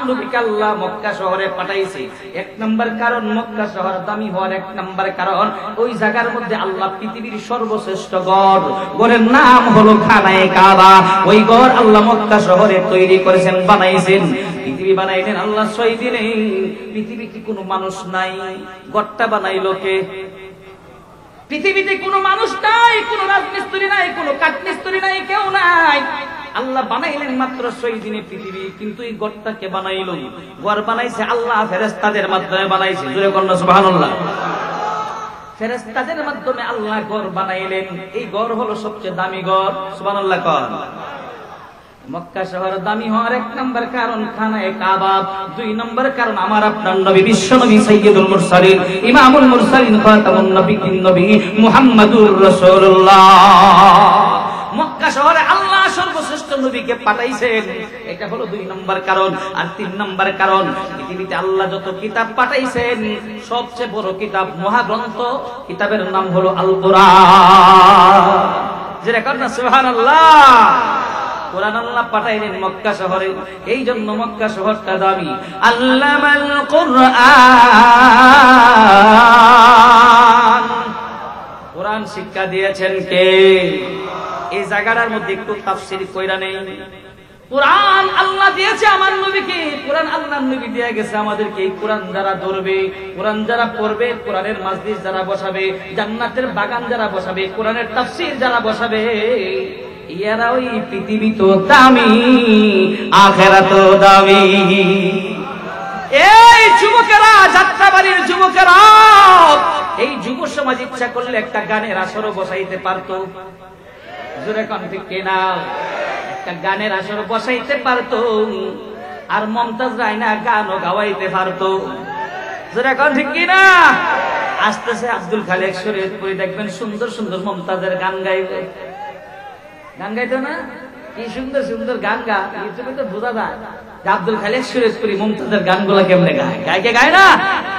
নবীকে আল্লাহ মক্কা শহরে পাঠাইছে। এক নাম্বার কারণ, মক্কা শহর দামি হওয়ার এক নাম্বার কারণ, ওই জায়গার মধ্যে আল্লাহ পৃথিবীর সর্বশ্রেষ্ঠ ঘরের নাম হলো খানায়ে কাবা। ওই ঘর আল্লাহ মক্কা শহরে তৈরি করেছেন, বানাইছেন। পৃথিবী বানাইলেন আল্লাহ 6 দিনে। পৃথিবীতে কোনো মানুষ নাই, ঘরটা বানাইলো কে? পৃথিবীতে কোনো মানুষ নাই, কোনো রাজমিস্ত্রি নাই, কোনো কাঠমিস্ত্রি নাই, কেউ নাই। আল্লাহ বানাইলেন মাত্র 6 দিনে পৃথিবী। কিন্তু এই ঘরটাকে বানাইলো, ঘর বানাইছে আল্লাহ ফেরেশতাদের মাধ্যমে বানাইছে। জোরে বলুন সুবহানাল্লাহ। ফেরেশতাদের মাধ্যমে আল্লাহ ঘর বানাইলেন। এই ঘর হলো সবচেয়ে দামি ঘর। সুবহানাল্লাহ কর। মক্কা শহর দামি হওয়ার এক নাম্বার কারণ খানায়ে কাবা। 2 নাম্বার কারণ আমার আপনার নবী, বিশ্ব নবী, সাইয়্যিদুল মুরসালিন, ইমামুল মুরসালিন, খাতামুন নবিয়্যিন নবী মুহাম্মাদুর রাসূলুল্লাহ। মক্কা শহরে আল্লাহ সর্বশ্রেষ্ঠ নবীকে পাঠাইছেন, এটা হলো 2 নাম্বার কারণ। আর 3 নাম্বার কারণ, পৃথিবীতে আল্লাহ যত কিতাব পাঠাইছেন সবচেয়ে বড় কিতাব, মহাগ্রন্থ, কিতাবের নাম হলো আল কোরআন। যেটা কর না সুবহানাল্লাহ। কোরআন আল্লাহ পাঠাইলেন মক্কা শহরে, এই জন্য মক্কা শহরটা দামি। আল্লামাল কোরআন, কোরআন শিক্ষা দিয়েছেন কে? এই জায়গাটার মধ্যে একটু তাফসীর কইরা নেই। কোরআন আল্লাহ দিয়েছে আমার নবীকে, কোরআন আল্লাহর নবী দিয়ে গেছে আমাদেরকে। এই কোরআন যারা ধরবে, কোরআন যারা পড়বে, কোরআনের মাজলিস যারা বসাবে, জান্নাতের বাগান যারা বসাবে, কোরআনের তাফসীর যারা বসাবে, ইয়ারা ওই পৃথিবী তো দামি, আখিরাত তো দামি। এই যুবকেরা, যাত্রাবাড়ির যুবকেরা, এই যুব সমাজ ইচ্ছা করলে একটা গানের আসরও বসাইতে পারতো। জোরে কোন ঠিক কিনা? একটা গানের আসর বসাইতে পারতো, আর মমতাজ রায়না গানও গাওয়াইতে পারতো। জোরে কোন ঠিক কিনা? আসতেছে আব্দুল খালেক শরীয়তপুরি, দেখবেন সুন্দর সুন্দর মমতাজের গান গাইবে। গান গাইতো না? কি সুন্দর সুন্দর গান গা, ইউটিউবে তো বোঝা যায় আব্দুল খালেক শরীয়তপুরি মমতাজের গানগুলা কেমনে গায়। গায়কে গায় না,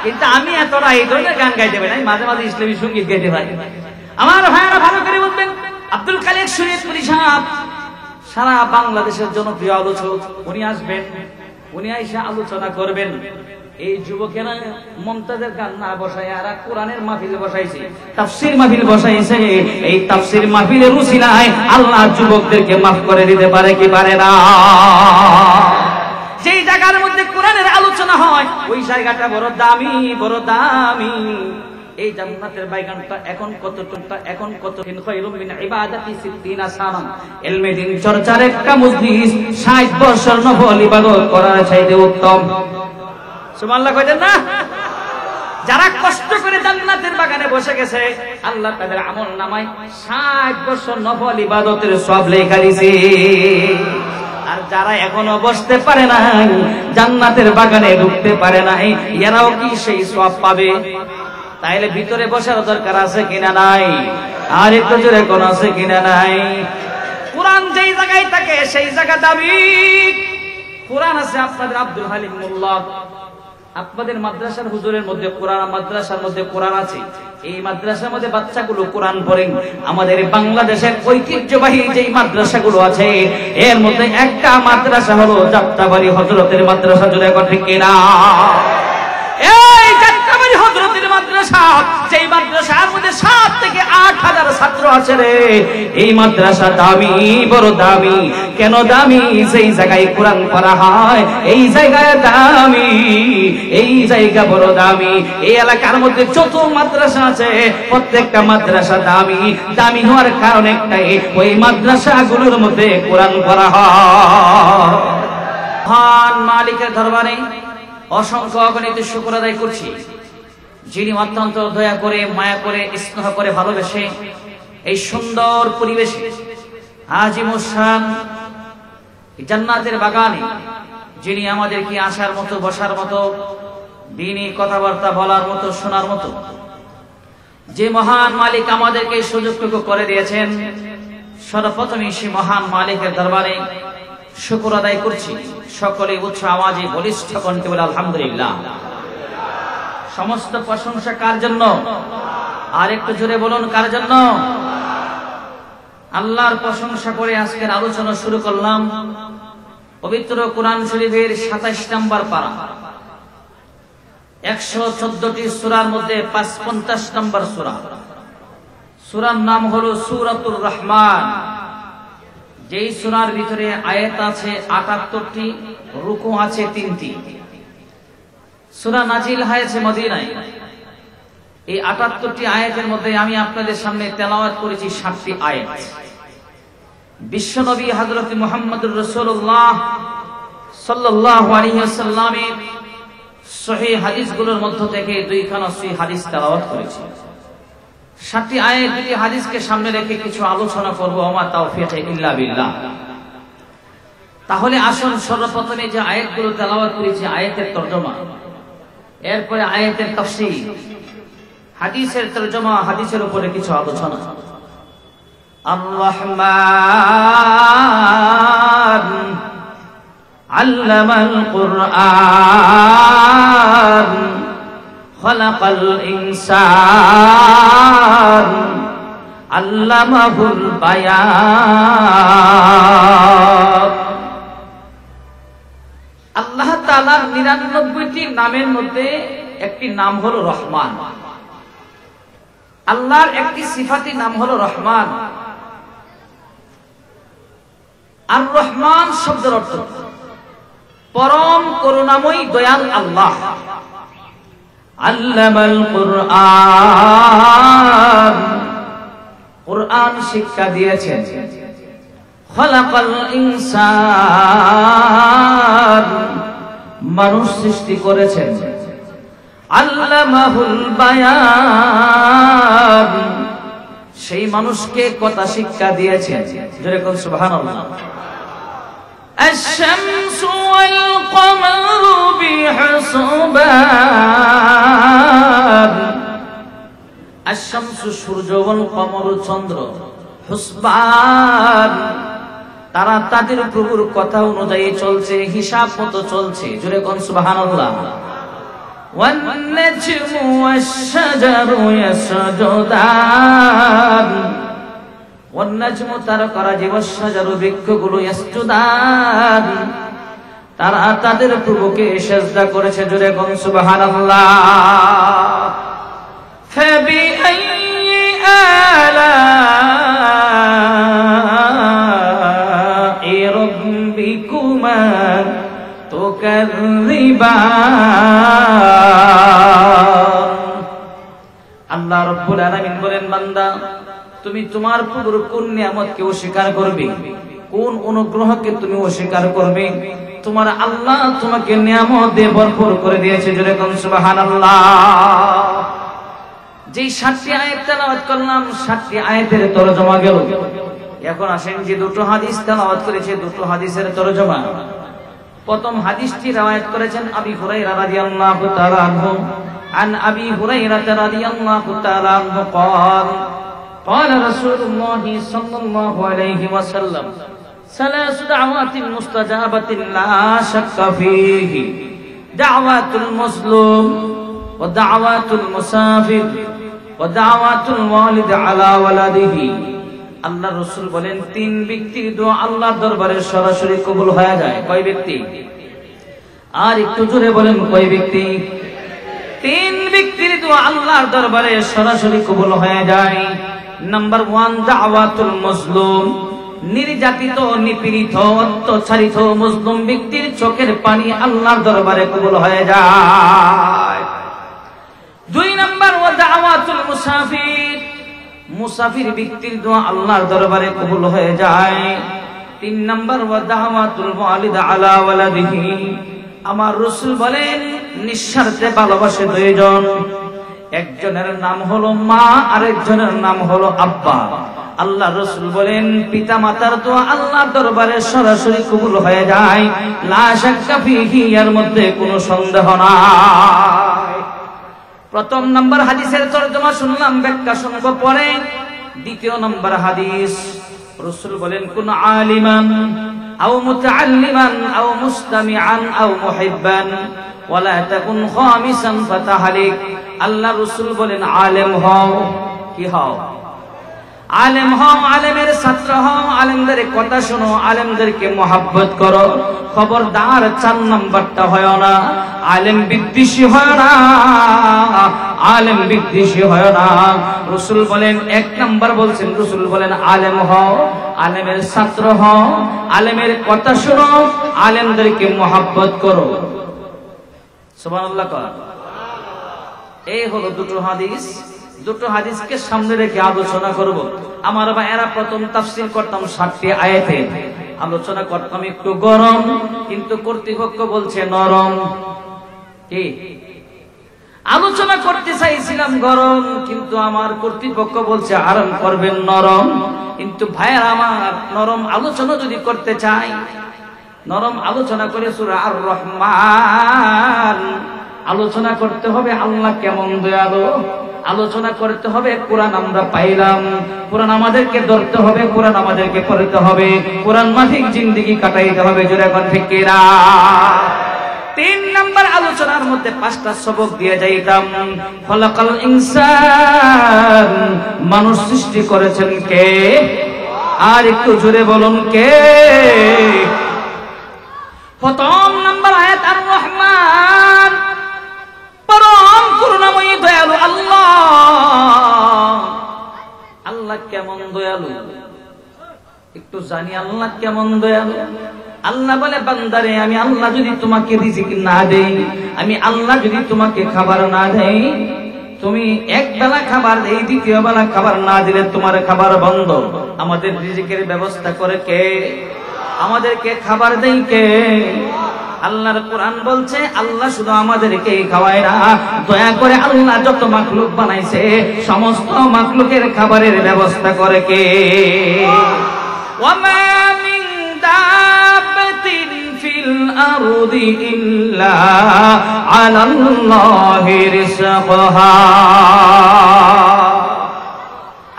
কিন্তু আমি এতটা এই ধরনের গান গাইতে পারি না। মাঝে মাঝে ইসলামী সঙ্গীত গাইতে পারি। আমার ভাইয়েরা ভালো করে বলবেন, আব্দুল খালেক শরীয়তপুরি সাহেব সারা বাংলাদেশের জনপ্রিয় আলোচক। উনি আসবেন, উনি আইসা আলোচনা করবেন। এই যুবকেরা মমতাজের গান না বসায় আর কোরআনের মাহফিল বসাইছে, তাফসীর মাহফিল বসাইছে। এই তাফসীর মাহফিলের উসিলায় আল্লাহ যুবকদেরকে মাফ করে দিতে পারে কি পারে না? যেই জায়গার মধ্যে কোরআনের আলোচনা হয় ওই জায়গাটা বড় দামি, বড় দামি। এই জান্নাতের বাইগানটা এখন কতটুকটা, এখন কতদিন খায়রুম মিন ইবাদাতি 60 সানাম। ইলমে দ্বীন চর্চার একটা মজলিস 60 বছর নফল ইবাদত করার চাইতে উত্তম। সুবহানাল্লাহ কইতেন না? যারা কষ্ট করে জান্নাতের বাগানে বসে গেছে, আল্লাহ তাদের আমল নামায় 60 বছর নফল ইবাদতের সওয়াব লেখা দিয়েছে। আর যারা এখনো বসতে পারে না, জান্নাতের বাগানে ঢুকতে পারে না, এরাও কি সেই সওয়াব পাবে? তাইলে ভিতরে বসার দরকার আছে কিনা নাই? আর একটু জোরে কোন আছে কিনা নাই? কোরআন যেই জায়গায় থাকে সেই জায়গা দামি। কোরআন আছে আপনাদের আব্দুল হালিম মোল্লা, আপনাদের মাদ্রাসার হুজুরের মধ্যে কোরআন, মাদ্রাসার মধ্যে কোরআন আছে। এই মাদ্রাসার মধ্যে বাচ্চাগুলো কোরআন পড়েন। আমাদের বাংলাদেশের ঐতিহ্যবাহী যেই মাদ্রাসাগুলো আছে এর মধ্যে একটা মাদ্রাসা হলো যাত্রাবাড়ি হযরতের মাদ্রাসা। জোরে কথা ঠিক কিনা? এই যাত্রাবাড়ি হযরতের মাদ্রাসা, যেই মাদ্রাসার মধ্যে 7 থেকে 8,000 ছাত্র আছে রে, এই মাদ্রাসা দামি, বড় দামি। কেন দামি? সেই জায়গায় কোরআন পড়া হয়, এই জায়গায় দামি, এই জায়গা বড় দামি। এই এলাকার মধ্যে যত মাদ্রাসা আছে প্রত্যেকটা মাদ্রাসা দামি। দামি হওয়ার কারণ একটাই, ওই মাদ্রাসাগুলোর মধ্যে কোরআন পড়া হয়। মহান মালিকের দরবারে অসংখ্য অগণিত শুকর আদায় করছি, যিনি অত্যন্ত দয়া করে, মায়া করে, স্নেহ করে, ভালোবেসে এই সুন্দর পরিবেশে আজিমুসান জান্নাতের বাগানে যিনি আমাদেরকে আসার মতো, বসার মতো, দিনই কথাবার্তা বলার মতো, শোনার মতো যে মহান মালিক আমাদেরকে সুযোগটুকু করে দিয়েছেন, সর্বপ্রথমে সেই মহান মালিকের দরবারে শুকর আদায় করছি। সকলে উচ্চ আওয়াজে বলিষ্ঠ কণ্ঠে বলে আলহামদুলিল্লাহ। সমস্ত প্রশংসা কার জন্য? আর একটু জোরে বলুন, কার জন্য? আল্লাহর প্রশংসা করে আজকের আলোচনা শুরু করলাম। পবিত্র কোরআন শরীফের ২৭ নম্বর পারা, ১১৪টি সূরার মধ্যে ৫৫ নম্বর সূরা। সূরার নাম হলো সূরাতুর রহমান। যেই সূরার ভিতরে আয়াত আছে ৭৮টি, রুকু আছে ৩টি। সূরা নাজিল হয়েছে মদিনায়। এই ৭৮টি আয়াতের মধ্যে আমি আপনাদের সামনে তেলাওয়াত করেছি ৭টি আয়াত। বিশ্বনবী হযরত মুহাম্মদুর রাসূলুল্লাহ সাল্লাল্লাহু আলাইহি ওয়াসাল্লামের সহিহ হাদিসগুলোর মধ্য থেকে দুইখানা সহিহ হাদিস তেলাওয়াত করেছি। ৭টি আয়াত, দুটি হাদিসকে সামনে রেখে কিছু আলোচনা করব। ওমা তাওফীক ইল্লা বিল্লাহ। তাহলে আসুন সর্বপ্রথমে যে আয়াতগুলো তেলাওয়াত করেছি আয়াতের তরজমা, এরপরে আয়াতের তাফসীর, হাদিসের তরজমা, হাদিসের উপরে কিছু আলোচনা। আর রহমান আল্লামাল কুরআন খালাকাল ইনসান আল্লামাহুল বায়ান। আল্লাহ তাআলার ৯৯টি নামের মধ্যে একটি নাম হলো রহমান। আল্লাহর একটি সিফাতি নাম হলো রহমান। আর রহমান শব্দের অর্থ পরম করুণাময়ী দয়াল আল্লাহ। আল্লামাল কুরআন, কুরআন শিক্ষা দিয়েছেন। খালাকাল ইনসান, মানুষ সৃষ্টি করেছেন। আল্লামাহুল বায়ান, সেই মানুষকে কথা শিক্ষা দিয়েছেন। যেরকম সুবহানাল্লাহ। আশ-শামসু ওয়াল কমারু বিহুসবান, আশ-শামসু সূর্য, ওয়াল কমারু চন্দ্র, হুসবান তারা তাদের প্রভুর কথা অনুযায়ী চলছে, হিসাব মতো চলছে। জোরে কোন সুবহানাল্লাহ। والنجم والشجر يسجدان, والنجم তারকারাজি, والشجر বৃক্ষগুলো يسجدان তারা তাদের প্রভুকে সিজদা করেছে। জোরে কোন সুবহানাল্লাহ। فبأي آلاء ربكما আল্লাহ রাব্বুল আলামিন বলেন, বান্দা তুমি তোমার প্রভুর কোন নিয়ামতকে অস্বীকার করবে, কোন অনুগ্রহকে তুমি অস্বীকার করবে? তোমার আল্লাহ তোমাকে নিয়ামত দিয়ে ভরপুর করে দিয়েছে। জোরে কোন সুবহানাল্লাহ। যেই ৭টি আয়াত তেলাওয়াত করলাম, ৭টি আয়াতের তরজমা গেল। এখন আসেন যে দুটো হাদিস তেলাওয়াত করেছে, দুটো হাদিসের তরজমা। প্রথম হাদিসটি রওয়ায়াত করেছেন আবি হুরায়রা রাদিয়াল্লাহু তাআলা আনহু। عن أبي هريرة رضي الله تعالى عنه قال قال رسول الله صلى الله عليه وسلم ثلاث دعوات مستجابة لا شك فيه دعوة المظلوم ودعوة المسافر ودعوة الوالد على ولده। আল্লাহ রাসূল বলেন, ৩ ব্যক্তির দোয়া আল্লাহর দরবারে সরাসরি কবুল হয়ে যায়। কয় ব্যক্তি? আর একটু জোরে বলেন, কয় ব্যক্তি? ৩ ব্যক্তির দোয়া আল্লাহর দরবারে সরাসরি কবুল হয়ে যায়। নাম্বার 1, দাওয়াতুল মাজলুম, নির্যাতিত, নিপীড়িত, অত্যাচারিত মুসলিম ব্যক্তির চোখের পানি আল্লাহর দরবারে কবুল হয়ে যায়। ২ নাম্বার, ওয়া দাওয়াতুল মুসাফির, মুসাফির ব্যক্তির দোয়া আল্লাহর দরবারে কবুল হয়ে যায়। ৩ নাম্বার, ওয়া দাওয়াতুল ওয়ালিদ আলা ওয়ালাদিহি, আমার রাসূল বলেন নিঃস্বার্থে ভালোবাসে 2 জন, একজনের নাম হলো মা, আরেকজনের নাম হলো আব্বা। আল্লাহ রাসূল বলেন পিতা মাতার দোয়া আল্লাহর দরবারে সরাসরি কবুল হয়ে যায়। লা শাক্কা ফিহি, এর মধ্যে কোনো সন্দেহ নাই। প্রথম নাম্বার হাদিসের তরজমা শুনলাম, ব্যাখ্যা শুনব পরে। দ্বিতীয় নাম্বার হাদিস, রাসূল বলেন কুন আলিমান আও মুতাআল্লিমান আও মুস্তামিআন আও মুহিব্বান ওয়ালা তাকুন খামিসান ফাতাহলিক। আল্লাহ রাসূল বলেন আলেম হও, কি হও? আলেম হও, আলেমের ছাত্র হও, আলেমদের কথা শোনো, আলেমদেরকে মহব্বত করো। খবরদার 4 নাম্বারটা হয় না, আলেম বিদ্বেষী হয় না, আলেম বিদ্বেষী হয় না। রাসূল বলেন 1 নাম্বার বলছেন, রাসূল বলেন আলেম হও, আলেমের ছাত্র হও, আলেমের কথা শোনো, আলেমদেরকে মহব্বত করো। সুবহানাল্লাহ কর। এই হলো দুটো হাদিস। দুটো হাদিসকে সামনে রেখে আলোচনা করব। আমার ভাইয়েরা, প্রথম তাফসীর করতাম 60টি আয়াতে, আলোচনা করতাম একটু গরম, কিন্তু কর্তৃপক্ষ বলছে নরম। কি আলোচনা করতে চাইছিলাম গরম, কিন্তু আমার কর্তৃপক্ষ বলছে আরাম করবেন নরম। কিন্তু ভাইয়েরা আমার, নরম আলোচনা যদি করতে চাই, নরম আলোচনা করে সূরা আর রহমান আলোচনা করতে হবে আল্লাহ কেমন দয়ালু, আলোচনা করতে হবে কোরআন আমরা পাইলাম, কোরআন আমাদেরকে ধরতে হবে, কোরআন আমাদেরকে পড়তে হবে, কোরআন মাফিক জিন্দেগি কাটাইতে হবে। জোরে এখন ঠিক কিনা? 3 নাম্বার আলোচনার মধ্যে 5টা সবক দিয়ে যাইতাম। খলাকাল ইনসান, মানুষ সৃষ্টি করেছেন কে? আর একটু জোরে বলুন কে? প্রথম নাম্বার আয়াত আর রহমান, পরম করুণাময়ী দয়ালু আল্লাহ। আল্লাহ কেমন দয়ালু একটু জানি, আল্লাহ কেমন দয়ালু। আল্লাহ বলে বান্দারে, আমি আল্লাহ যদি তোমাকে রিজিক না দেই, আমি আল্লাহ যদি তোমাকে খাবার না দেই, তুমি এক বেলা খাবার দেই, দ্বিতীয় বেলা খাবার না দিলে তোমার খাবার বন্ধ। আমাদের রিজিকের ব্যবস্থা করে কে? আমাদেরকে খাবার দেই কে? আল্লাহর কোরআন বলছে আল্লাহ শুধু আমাদেরকে খাওয়ায় না, দয়া করে আল্লাহ যত মাখলুক বানাইছে সমস্ত মাখলুকের খাবারের ব্যবস্থা করে কে? ওয়ামা মিন দাব্বাতিন ফিল আরদি ইল্লা আলাল্লাহি রিজকুহা।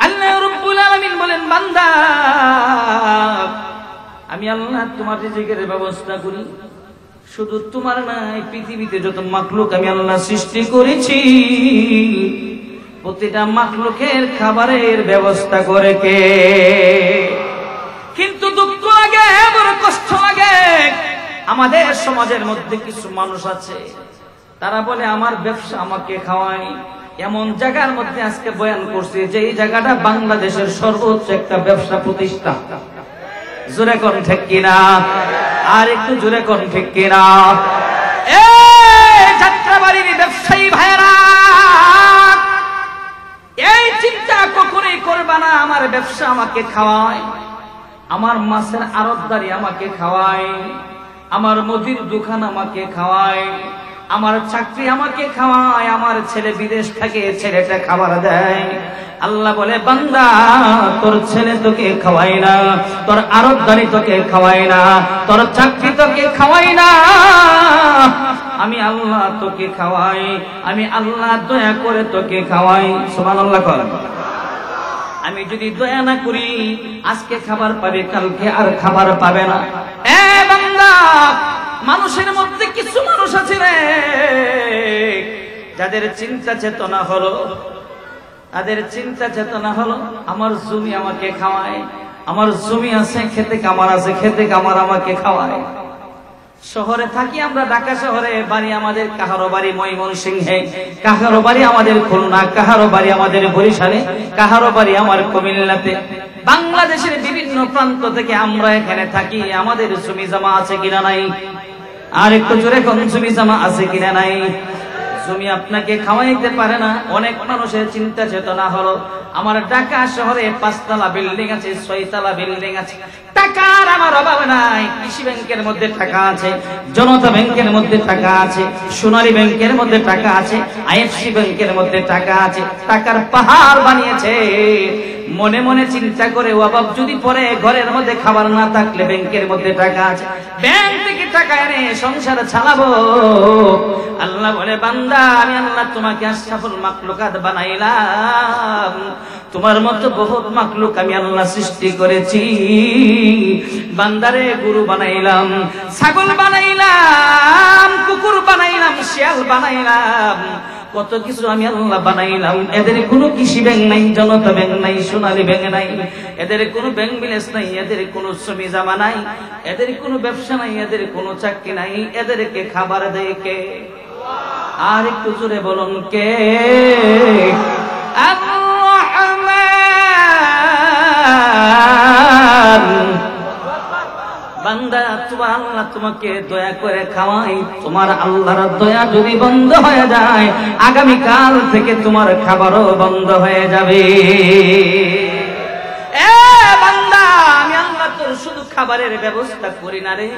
আল্লাহ রাব্বুল আলামিন বলেন, বান্দা আমি আল্লাহ তোমার রিজিকের ব্যবস্থা করি। শুধু তোমার নাই, পৃথিবীতে যত মাখলুক আমি আল্লাহ সৃষ্টি করেছি, প্রতিটা মাখলুকের খাবারের ব্যবস্থা করে কে? কিন্তু দুঃখ লাগে, বড় কষ্ট লাগে। আমাদের সমাজের মধ্যে কিছু মানুষ আছে, তারা বলে আমার ব্যবসা আমাকে খাওয়ায়। এমন জায়গার মধ্যে আজকে বয়ান করছি, যে এই জায়গাটা বাংলাদেশের সর্বোচ্চ একটা ব্যবসা প্রতিষ্ঠান। জোরে কোন ঠিক কিনা? আর একটু জোরে কোন ঠিক কিনা? এই যাত্রাবাড়ির ব্যবসায়ী ভাইরা, এই চিন্তা কখনোই করবা না আমার ব্যবসা আমাকে খাওয়ায়, আমার মাছের আড়তদারি আমাকে খাওয়ায়, আমার মুদির দোকান আমাকে খাওয়ায়, আমার চাকরি আমাকে খাওয়ায়, আমার ছেলে বিদেশ থেকে ছেলেটা খাবার দেয়। আল্লাহ বলে, বান্দা তোর ছেলে তোকে খাওয়াই না, তোর আড়তদারি তোকে খাওয়াই না, তোর চাকরি তোকে খাওয়াই না, আমি আল্লাহ তোকে খাওয়াই, আমি আল্লাহ দয়া করে তোকে খাওয়াই। সুবহানাল্লাহ কর। আমি যদি দয়া না করি, আজকে খাবার পাবে, কালকে আর খাবার পাবে না। এ বান্দা, মানুষের মধ্যে কিছু মানুষ আছে রে, যাদের চিন্তা চেতনা হলো, তাদের চিন্তা চেতনা হলো আমার জমি আমাকে খাওয়ায়, আমার জমি আছে, খেতে কামার আছে, খেতে কামার আমাকে খাওয়ায়। শহরে থাকি আমরা, ঢাকা শহরে বাড়ি আমাদের, কাহারো বাড়ি ময়মনসিংহে, কাহারো বাড়ি আমাদের খুলনা, কাহারো বাড়ি আমাদের বরিশালে, কাহারো বাড়ি আমার কুমিল্লাতে। বাংলাদেশের বিভিন্ন প্রান্ত থেকে আমরা এখানে থাকি। আমাদের জমি জমা আছে কিনা নাই? আর একটু জোরে কোন জমি জমা আছে কিনা নাই? জমি আপনাকে খাওয়াইতে পারে না। অনেক মানুষের চিন্তা চেতনা হলো আমার ঢাকা শহরে 5 তলা বিল্ডিং আছে, 6 তলা বিল্ডিং আছে, টাকার আমার অভাব নাই। কৃষি ব্যাংকের মধ্যে টাকা আছে, জনতা ব্যাংকের মধ্যে টাকা আছে, সোনালী ব্যাংকের মধ্যে টাকা আছে, আইএফসি ব্যাংকের মধ্যে টাকা আছে, টাকার পাহাড় বানিয়েছে। মনে মনে চিন্তা করে, অভাব যদি পরে ঘরের মধ্যে খাবার না থাকলে ব্যাংকের মধ্যে টাকা আছে, ব্যাংক থেকে টাকা এনে সংসার চালাবো। আল্লাহ বলে, বান্দা আমি আল্লাহ তোমাকে আশরাফুল মাখলুকাত বানাইলাম, তোমার মতো বহুত মাখলুক আমি আল্লাহ সৃষ্টি করেছি। বান্দারে গরু বানাইলাম, ছাগল বানাইলাম, কুকুর বানাইলাম, শিয়াল বানাইলাম, কত কিছু আমি আল্লাহ বানাইলাম, এদের কোনো কৃষি ব্যাংক নাই, জনতা ব্যাংক নাই, সোনালী ব্যাংক নাই, এদের কোনো ব্যাংক বিলেস নাই, এদের কোনো শ্রমী জামা নাই, এদের কোনো ব্যবসা নাই, এদের কোনো চাকরি নাই, এদেরকে খাবার দেয় কে? আর একটু জোরে বলুন কে? বান্দা, তোমার আল্লাহ তোমাকে দয়া করে খাওয়াই, তোমার আল্লাহর দয়া যদি বন্ধ হয়ে যায়, আগামীকাল থেকে তোমার খাবারও বন্ধ হয়ে যাবে। এ বান্দা, আমি আল্লাহ তোর শুধু খাবারের ব্যবস্থা করি না রে,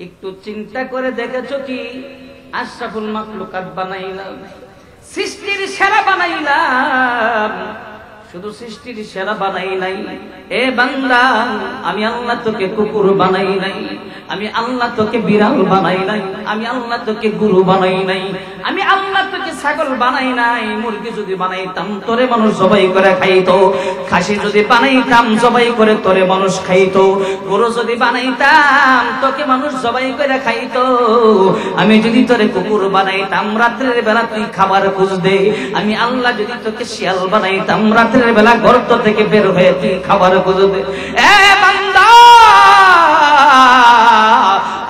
একটু চিন্তা করে দেখেছো কি? আশরাফুল মাখলুকাত বানাইলাম, সৃষ্টির সেরা বানাইলাম, শুধু সৃষ্টির সেরা বানাই নাই। এ বান্দা, আমি আল্লাহ তোকে কুকুর বানাই নাই, আমি আল্লাহ তোকে বিড়াল বানাই নাই, আমি আল্লাহ তোকে গরু বানাই নাই, আমি আল্লাহ তোকে ছাগল বানাই নাই। মুরগি যদি বানাইতাম তোরে মানুষ জবাই করে খাইতো, খাসি যদি বানাইতাম জবাই করে তোরে মানুষ খাইতো, গরু যদি বানাইতাম তোকে মানুষ জবাই করে খাইতো। আমি যদি তোরে কুকুর বানাইতাম রাত্রের বেলা তুই খাবার খুঁজতে, আমি আল্লাহ যদি তোকে শিয়াল বানাইতাম রাত্রের বেলা গর্ত থেকে বের হয়ে তুই খাবার খুঁজতে। এ বান্দা,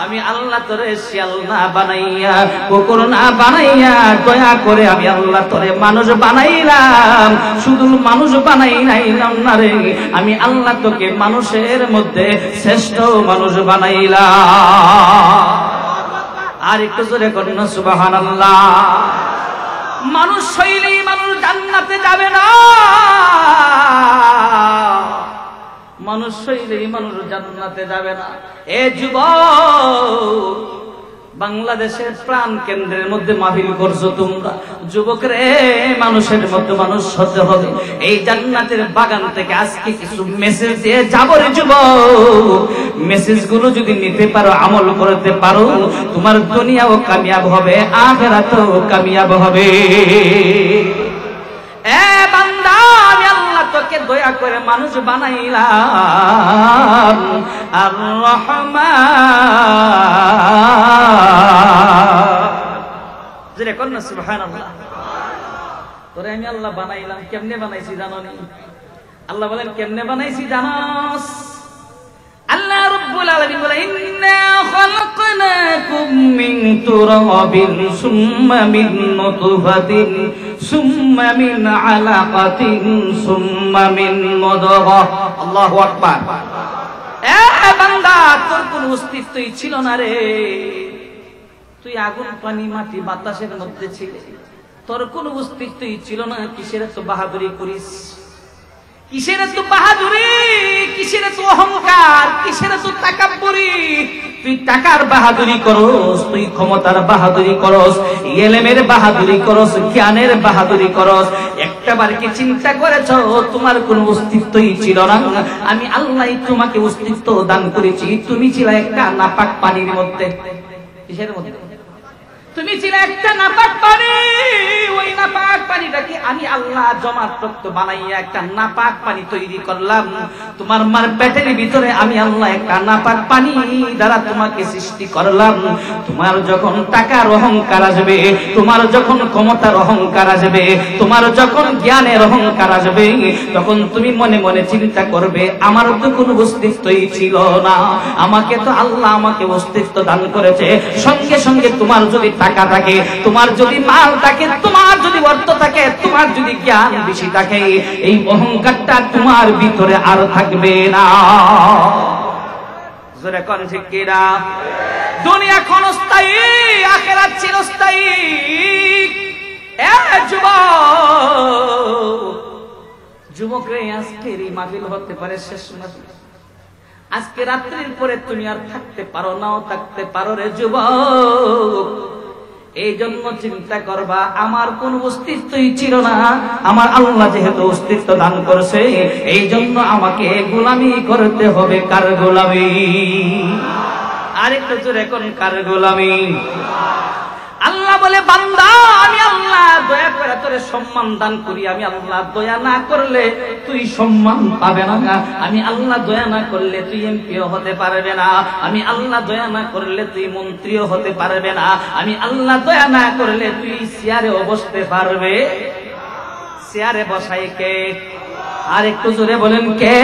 আমি আল্লাহ তোরে শিয়াল না বানাইয়া, কুকুর না বানাইয়া, দয়া করে আমি আল্লাহ তোরে মানুষ বানাইলাম। শুধু মানুষ বানাই নাইলাম না রে, আমি আল্লাহ তোকে মানুষের মধ্যে শ্রেষ্ঠ মানুষ বানাইলাম। আর একটু জোরে করুন সুবহানাল্লাহ। মানুষ হইলেই মানুষ জান্নাতে যাবে না, মানুষ হইলেই মানুষ জান্নাতে যাবে না। এ যুবক, বাংলাদেশের প্রাণ কেন্দ্রের মধ্যে মাহফিল করছো তোমরা, যুবক রে, মানুষের মধ্যে মানুষ হতে হবে। এই জান্নাতের বাগান থেকে আজকে কিছু মেসেজ দিয়ে যাবো রে যুবক। মেসেজ গুলো যদি নিতে পারো, আমল করতে পারো, তোমার দুনিয়াও কামিয়াব হবে, আখিরাতেও কামিয়াব হবে। এ বান্দা, আমি আল্লাহ তোকে দয়া করে মানুষ বানাইলাম। আর রহমান, যেটা কর না সুবহানাল্লাহ। তোরে আমি আল্লাহ বানাইলাম, কেমনে বানাইছি জানো নি? আল্লাহ বলেন কেমনে বানাইছি জানোস? আল্লাহ রাব্বুল আলামিন বলেন, ইন্না খালাকনাকুম মিন তুরাবিন সুম্মা মিন নুতফাতিন সুম্মা মিন আলাকাতিন সুম্মা মিন মুদগা। আল্লাহু আকবার। এ বান্দা, তোর কোন অস্তিত্বই ছিল না রে, তুই আগুন পানি মাটি বাতাসের মধ্যে ছিলি, তোর কোন অস্তিত্বই ছিল না। কিসের এত বাহাদুরি করিস? কিসের এত বাহাদুরি? কিসের এত অহংকার? কিসের এত তাকাব্বুরি? তুই টাকার বাহাদুরি করস, তুই ক্ষমতার বাহাদুরি করস, ইলমের বাহাদুরি করস, জ্ঞানের বাহাদুরি করস। একটাবার কি চিন্তা করেছো তোমার কোনো অস্তিত্বই ছিল না? আমি আল্লাহ তোমাকে অস্তিত্ব দান করেছি। তুমি ছিলে একটা নাপাক পানির মধ্যে। কিসের মধ্যে? তুমি ছিলে একটা নাপাক পানি। ওই নাপাক পানিটাকে আমি আল্লাহ জমাট রক্ত বানাইয়া একটা নাপাক পানি তৈরি করলাম। তোমার মার পেটের ভিতরে আমি আল্লাহ একটা নাপাক পানি দ্বারা তোমাকে সৃষ্টি করলাম। তোমার যখন টাকার অহংকার আসবে, তোমার যখন ক্ষমতার অহংকার আসবে, তোমার যখন জ্ঞানের অহংকার আসবে, তখন তুমি মনে মনে চিন্তা করবে আমার তো কোনো অস্তিত্বই ছিল না, আমাকে তো আল্লাহ আমাকে অস্তিত্ব দান করেছে। সঙ্গে সঙ্গে তোমার যদি টাকা থাকে, তোমার যদি মাল থাকে, তোমার যদি অর্থ থাকে, তোমার যদি জ্ঞান বেশি থাকে, এই অহংকারটা তোমার ভিতরে আর থাকবে না। জোরে কোন ঠিক কি না? দুনিয়া ক্ষণস্থায়ী, আখিরাত চিরস্থায়ী। এ যুবক রে, আজকের এই মাহফিল হতে পারে শেষ মাহফিল। আজকে রাত্রির পরে তুমি আর থাকতে পারো, নাও থাকতে পারো রে যুবক। এই জন্য চিন্তা করবা আমার কোন অস্তিত্বই ছিল না, আমার আল্লাহ যেহেতু অস্তিত্ব দান করেছে, এই জন্য আমাকে গোলামি করতে হবে। কার গোলামি? আরেকটু জোরে কোন কার গোলামি? আল্লাহ বলে বান্দা আমি আল্লাহ দয়া করে তোরে সম্মান দান করি, আমি আল্লাহ দয়া না করলে তুই সম্মান পাবে না, আমি আল্লাহ দয়া না করলে তুই এমপিও হতে পারবে না, আমি আল্লাহ দয়া না করলে তুই মন্ত্রীও হতে পারবে না, আমি আল্লাহ দয়া না করলে তুই চেয়ারেও বসতে পারবে। চেয়ারে বসাই কে? আর একটু জোরে বলেন কে?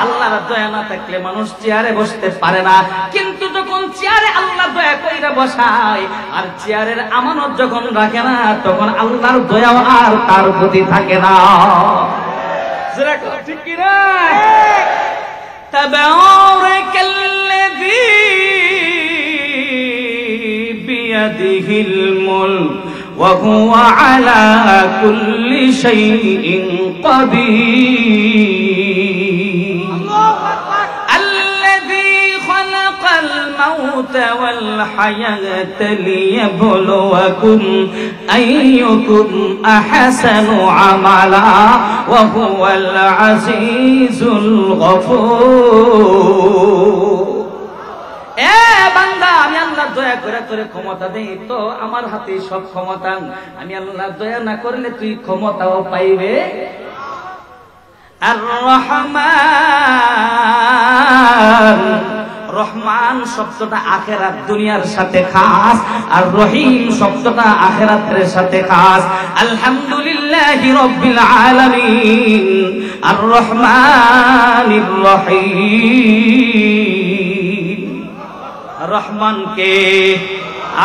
আল্লাহর দয়া না থাকলে মানুষ চেয়ারে বসতে পারে না, কিন্তু যখন চেয়ারে আল্লাহ দয়া কইরা বসায় আর চেয়ারের আমানত যখন রাখে না, তখন আল্লাহর দয়া আর তার প্রতি থাকে না। ঠিক কি না? তাবারাকাল্লাযী বিয়াদিহিল মুলক ওয়া হুয়া আলা কুল্লি শাইইন কাদির। আল্লাযী খালাকাল মাউতা ওয়াল হায়াতা লিয়াবলুয়াকুম আইয়ুকুম আহসানু আমালা ওয়া হুয়াল আজিজুল গফুর। এ বান্দা, আমি আল্লাহ দয়া করে তোরে ক্ষমতা দেই তো আমার হাতে সব ক্ষমতা, আমি আল্লাহ দয়া না করলে তুই ক্ষমতাও পাইবে। আর রহমান, রহমান শব্দটা আখিরাত দুনিয়ার সাথে খাস, আর রহিম শব্দটা আখিরাতের সাথে খাস। আলহামদুলিল্লাহি রাব্বিল আলামিন আর রহমানির রহিম। রহমান কে?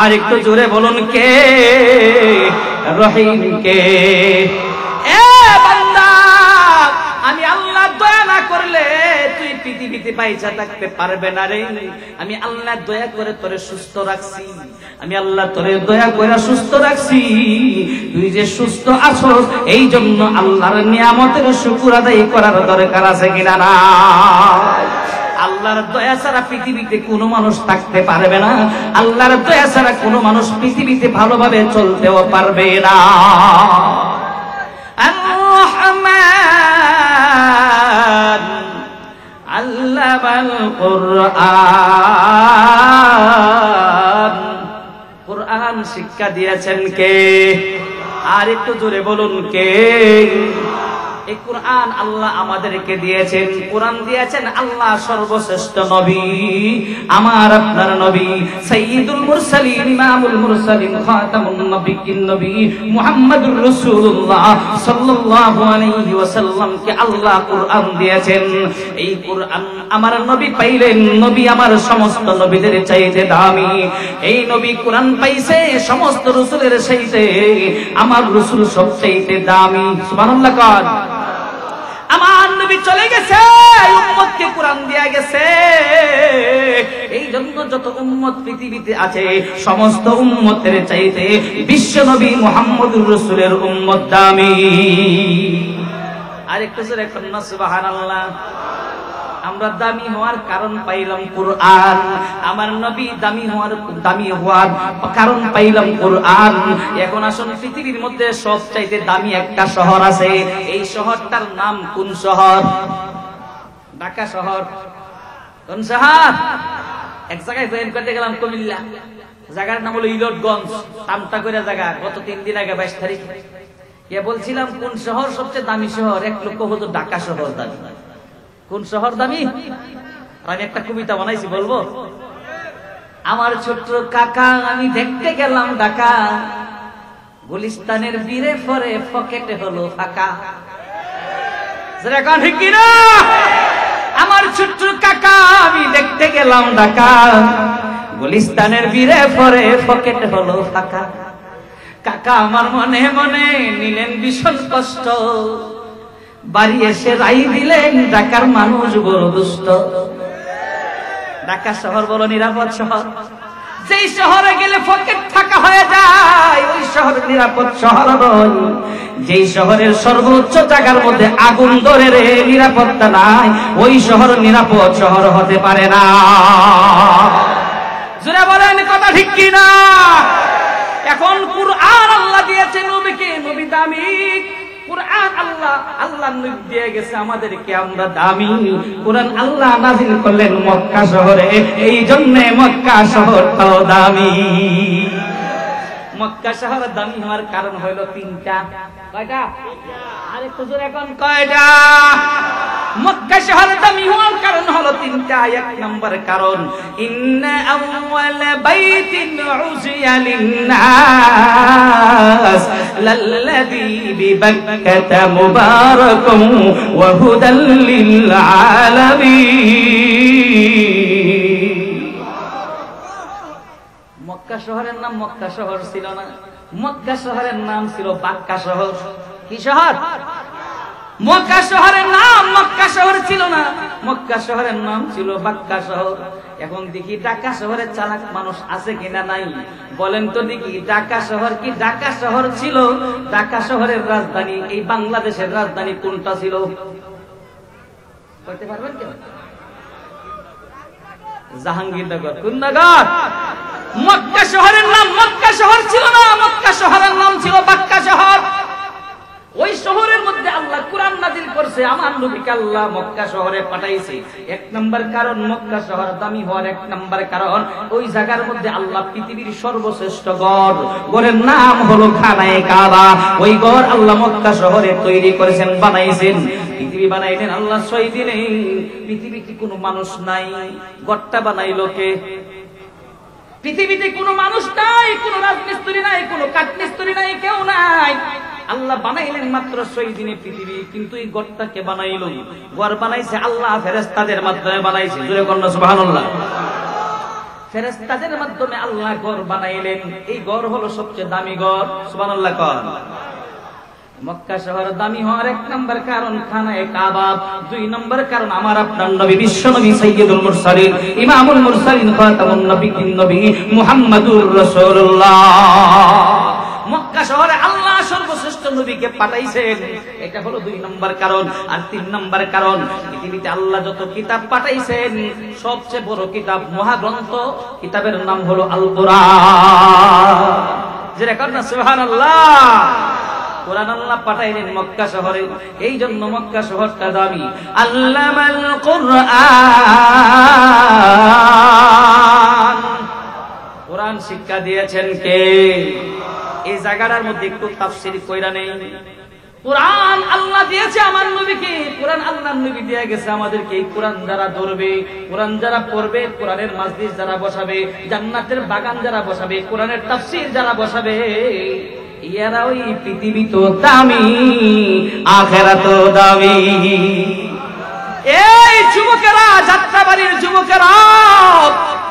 আর একটু জোরে বলুন কে? রহিম কে? এ বান্দা, আমি আল্লাহ দয়া না করলে তুই পৃথিবীতে বাইচা থাকতে পারবে না রে। আমি আল্লাহ দয়া করে তোরে সুস্থ রাখছি, আমি আল্লাহ তোরে দয়া করে সুস্থ রাখছি। তুই যে সুস্থ আছস এই জন্য আল্লাহর নিয়ামতের শুকর আদায় করার দরকার আছে কিনা? না। আল্লাহর দয়া ছাড়া পৃথিবীতে কোনো মানুষ থাকতে পারবে না, আল্লাহর দয়া ছাড়া কোনো মানুষ পৃথিবীতে ভালোভাবে চলতেও পারবে না। আর-রহমান আল্লামাল কুরআন, কুরআন শিক্ষা দিয়েছেন কে? আর একটু জোরে বলুন কে? এই কোরআন আল্লাহ আমাদেরকে দিয়েছেন, কোরআন দিয়েছেন আল্লাহ সর্বশ্রেষ্ঠ নবী, আমার আপনার নবী সাইয়্যিদুল মুরসালিন ইমামুল মুরসালিন খাতামুন নবিয়্যিন নবী মুহাম্মদুর রাসূলুল্লাহ সাল্লাল্লাহু আলাইহি ওয়াসাল্লামকে আল্লাহ কোরআন দিয়েছেন। এই কোরআন আমার নবী পাইলেন, নবী আমার সমস্ত নবীদের চাইতে দামি। এই নবী কোরআন পাইছে সমস্ত রাসূলের চাইতে, আমার রাসূল সবচাইতে দামি। সুবহানাল্লাহ। কার? আমার নবী চলে গেছে, উম্মতকে কোরআন দেয়া গেছে। এই জন্য যত উম্মত পৃথিবীতে আছে সমস্ত উম্মতের চাইতে বিশ্ব নবী মুহাম্মদুর রাসূলের উম্মত দামি। আর একটু জোরে কন্না সুবহানাল্লাহ। আমরা দামি হওয়ার কারণ পাইলাম কোরআন, আমার নবী দামি হওয়ার কারণ পাইলাম কোরআন। এখন আসুন, পৃথিবীর মধ্যে সবচাইতে দামি একটা শহর আছে, এই শহরটার নাম কোন শহর? ঢাকা শহর। কোন শহর? এক জায়গায় জয়েন করতে গেলাম কুমিল্লা, জায়গার নাম হলো ইলটগঞ্জ, নামটা করে জায়গা। গত 3 দিন আগে 22 তারিখ কে বলছিলাম কোন শহর সবচেয়ে দামি শহর? এক লোক হতো ঢাকা শহর দামি। কোন শহর দামি? আমি একটা কবিতা বানাইছি, বলবো? আমার ছোট্ট কাকা আমি দেখতে গেলাম ঢাকা, গুলিস্তানের বীরে পরে পকেটে হলো ফাঁকা। ঠিক কিনা? আমার ছোট্ট কাকা আমি দেখতে গেলাম ঢাকা, গুলিস্তানের বীরে পরে পকেটে হলো ফাঁকা। কাকা আমার মনে মনে নিলেন ভীষণ কষ্ট, বাড়ি এসে রাই দিলেন ঢাকার মানুষ বড় দুষ্ট। ঢাকা শহর বড় নিরাপদ শহর, যেই শহরে গেলে পকেট ফাঁকা হয়ে যায় ওই শহর নিরাপদ শহর নয়। যেই শহরের সর্বোচ্চ জায়গার মধ্যে আগুন ধরে রে নিরাপত্তা নাই, ওই শহর নিরাপদ শহর হতে পারে না। জোরে বলেন কথা ঠিক কিনা? এখন কোরআন আল্লাহ দিয়েছে নবীকে, নবী দামি। কোরআন আল্লাহ নবী দিয়ে গেছে আমাদেরকে, আমরা দামি। কোরআন আল্লাহ নাযিল করলেন মক্কা শহরে, এই জন্য মক্কা শহরটাও দামি। মক্কা শহর দামি হওয়ার কারণ হলো তিনটা। কয়টা? আরেকটু জোরে এখন কয়টা? মক্কা শহর দামি হওয়ার কারণ হলো তিনটা। এক নম্বর কারণ, ইন্না আউয়াল বাইতিন উযিয়া লিন-নাস লাল্লাযী বিবাক্কাতা মুবারাকান ওয়া হুদাল লিল-আলামিন। মক্কা শহরের নাম মক্কা শহর ছিল না, মক্কা শহরের নাম ছিল বাক্কা শহর। কি শহর? মক্কা শহরের নাম মক্কা শহর ছিল না, মক্কা শহরের নাম ছিল বাক্কা শহর। এখন দেখি ঢাকা শহরে চালাক মানুষ আছে কিনা নাই, বলেন তো দেখি। ঢাকা শহর কি ঢাকা শহর ছিল? ঢাকা শহরের রাজধানী, এই বাংলাদেশের রাজধানী কোনটা ছিল? বলতে পারবেন কেন? জাহাঙ্গীরনগর। কোন নগর? মক্কা শহরের নাম মক্কা শহর ছিল না, মক্কা শহরের নাম ছিল বাক্কা শহর। ওই শহরের মধ্যে আল্লাহ কুরআন নাযিল করছে, আমার নবীকে আল্লাহ মক্কা শহরে পাঠাইছে। এক নম্বর কারণ মক্কা শহর দামি হওয়ার এক নম্বর কারণ, ওই জায়গার মধ্যে আল্লাহ পৃথিবীর সর্বশ্রেষ্ঠ গড়, গড়ের নাম হলো খানায়ে কাবা। ওই গড় আল্লাহ মক্কা শহরে তৈরি করেছেন, বানাইছেন। পৃথিবী বানাইলেন আল্লাহ 6 দিনে। পৃথিবীতে কোনো মানুষ নাই, গড়টা বানাইলো কে? পৃথিবীতে কোনো মানুষ নাই, কোনো রাজমিস্ত্রি নাই, কোনো কাঠমিস্ত্রি নাই, কেউ নাই। আল্লাহ বানাইলেন মাত্র 6 দিনে পৃথিবী, কিন্তু এই গড়টাকে বানাইলো, গড় বানাইছে আল্লাহ ফেরেশতাদের মাধ্যমে বানাইছে। জোরে বলুন সুবহানাল্লাহ। ফেরেশতাদের মাধ্যমে আল্লাহ গড় বানাইলেন। এই গড় হলো সবচেয়ে দামি গড়। সুবহানাল্লাহ কর। মক্কা শহর দামি হওয়ার এক নম্বর কারণ খানায়ে কাবা। 2 নম্বর কারণ আমার আপনার নবী, বিশ্ব নবী, সাইয়্যিদুল মুরসালিন, ইমামুল মুরসালিন, খাতামুন নবিয়্যিন নবী মুহাম্মাদুর রাসূলুল্লাহ। মক্কা শহরে আল্লাহ সর্বশ্রেষ্ঠ নবীকে পাঠাইছেন, এটা হলো 2 নম্বর কারণ। আর 3 নম্বর কারণ, পৃথিবীতে আল্লাহ যত কিতাব পাঠাইছেন সবচেয়ে বড় কিতাব, মহাগ্রন্থ, কিতাবের নাম হলো আল কোরআন। যেটা কর না সুবহানাল্লাহ। কোরআন আল্লাহ পাঠাইলেন মক্কা শহরে, এই জন্য মক্কা শহরটা দামি। আল্লামাল কোরআন, কোরআন শিক্ষা দিয়েছেন কে? এই জায়গাটার মধ্যে একটু তাফসীর কইরা নেই। কোরআন আল্লাহ দিয়েছে আমার নবীকে, কোরআন আল্লাহর নবী দিয়ে গেছে আমাদেরকে। এই কোরআন যারা ধরবে, কোরআন যারা পড়বে, কোরআনের মাজলিস যারা বসাবে, জান্নাতের বাগান যারা বসাবে, কোরআনের তাফসীর যারা বসাবে, ইয়ারা ওই পৃথিবী তো দামি, আখিরাত তো দামি। এই যুবকেরা, যাত্রাবাড়ির যুবকেরা,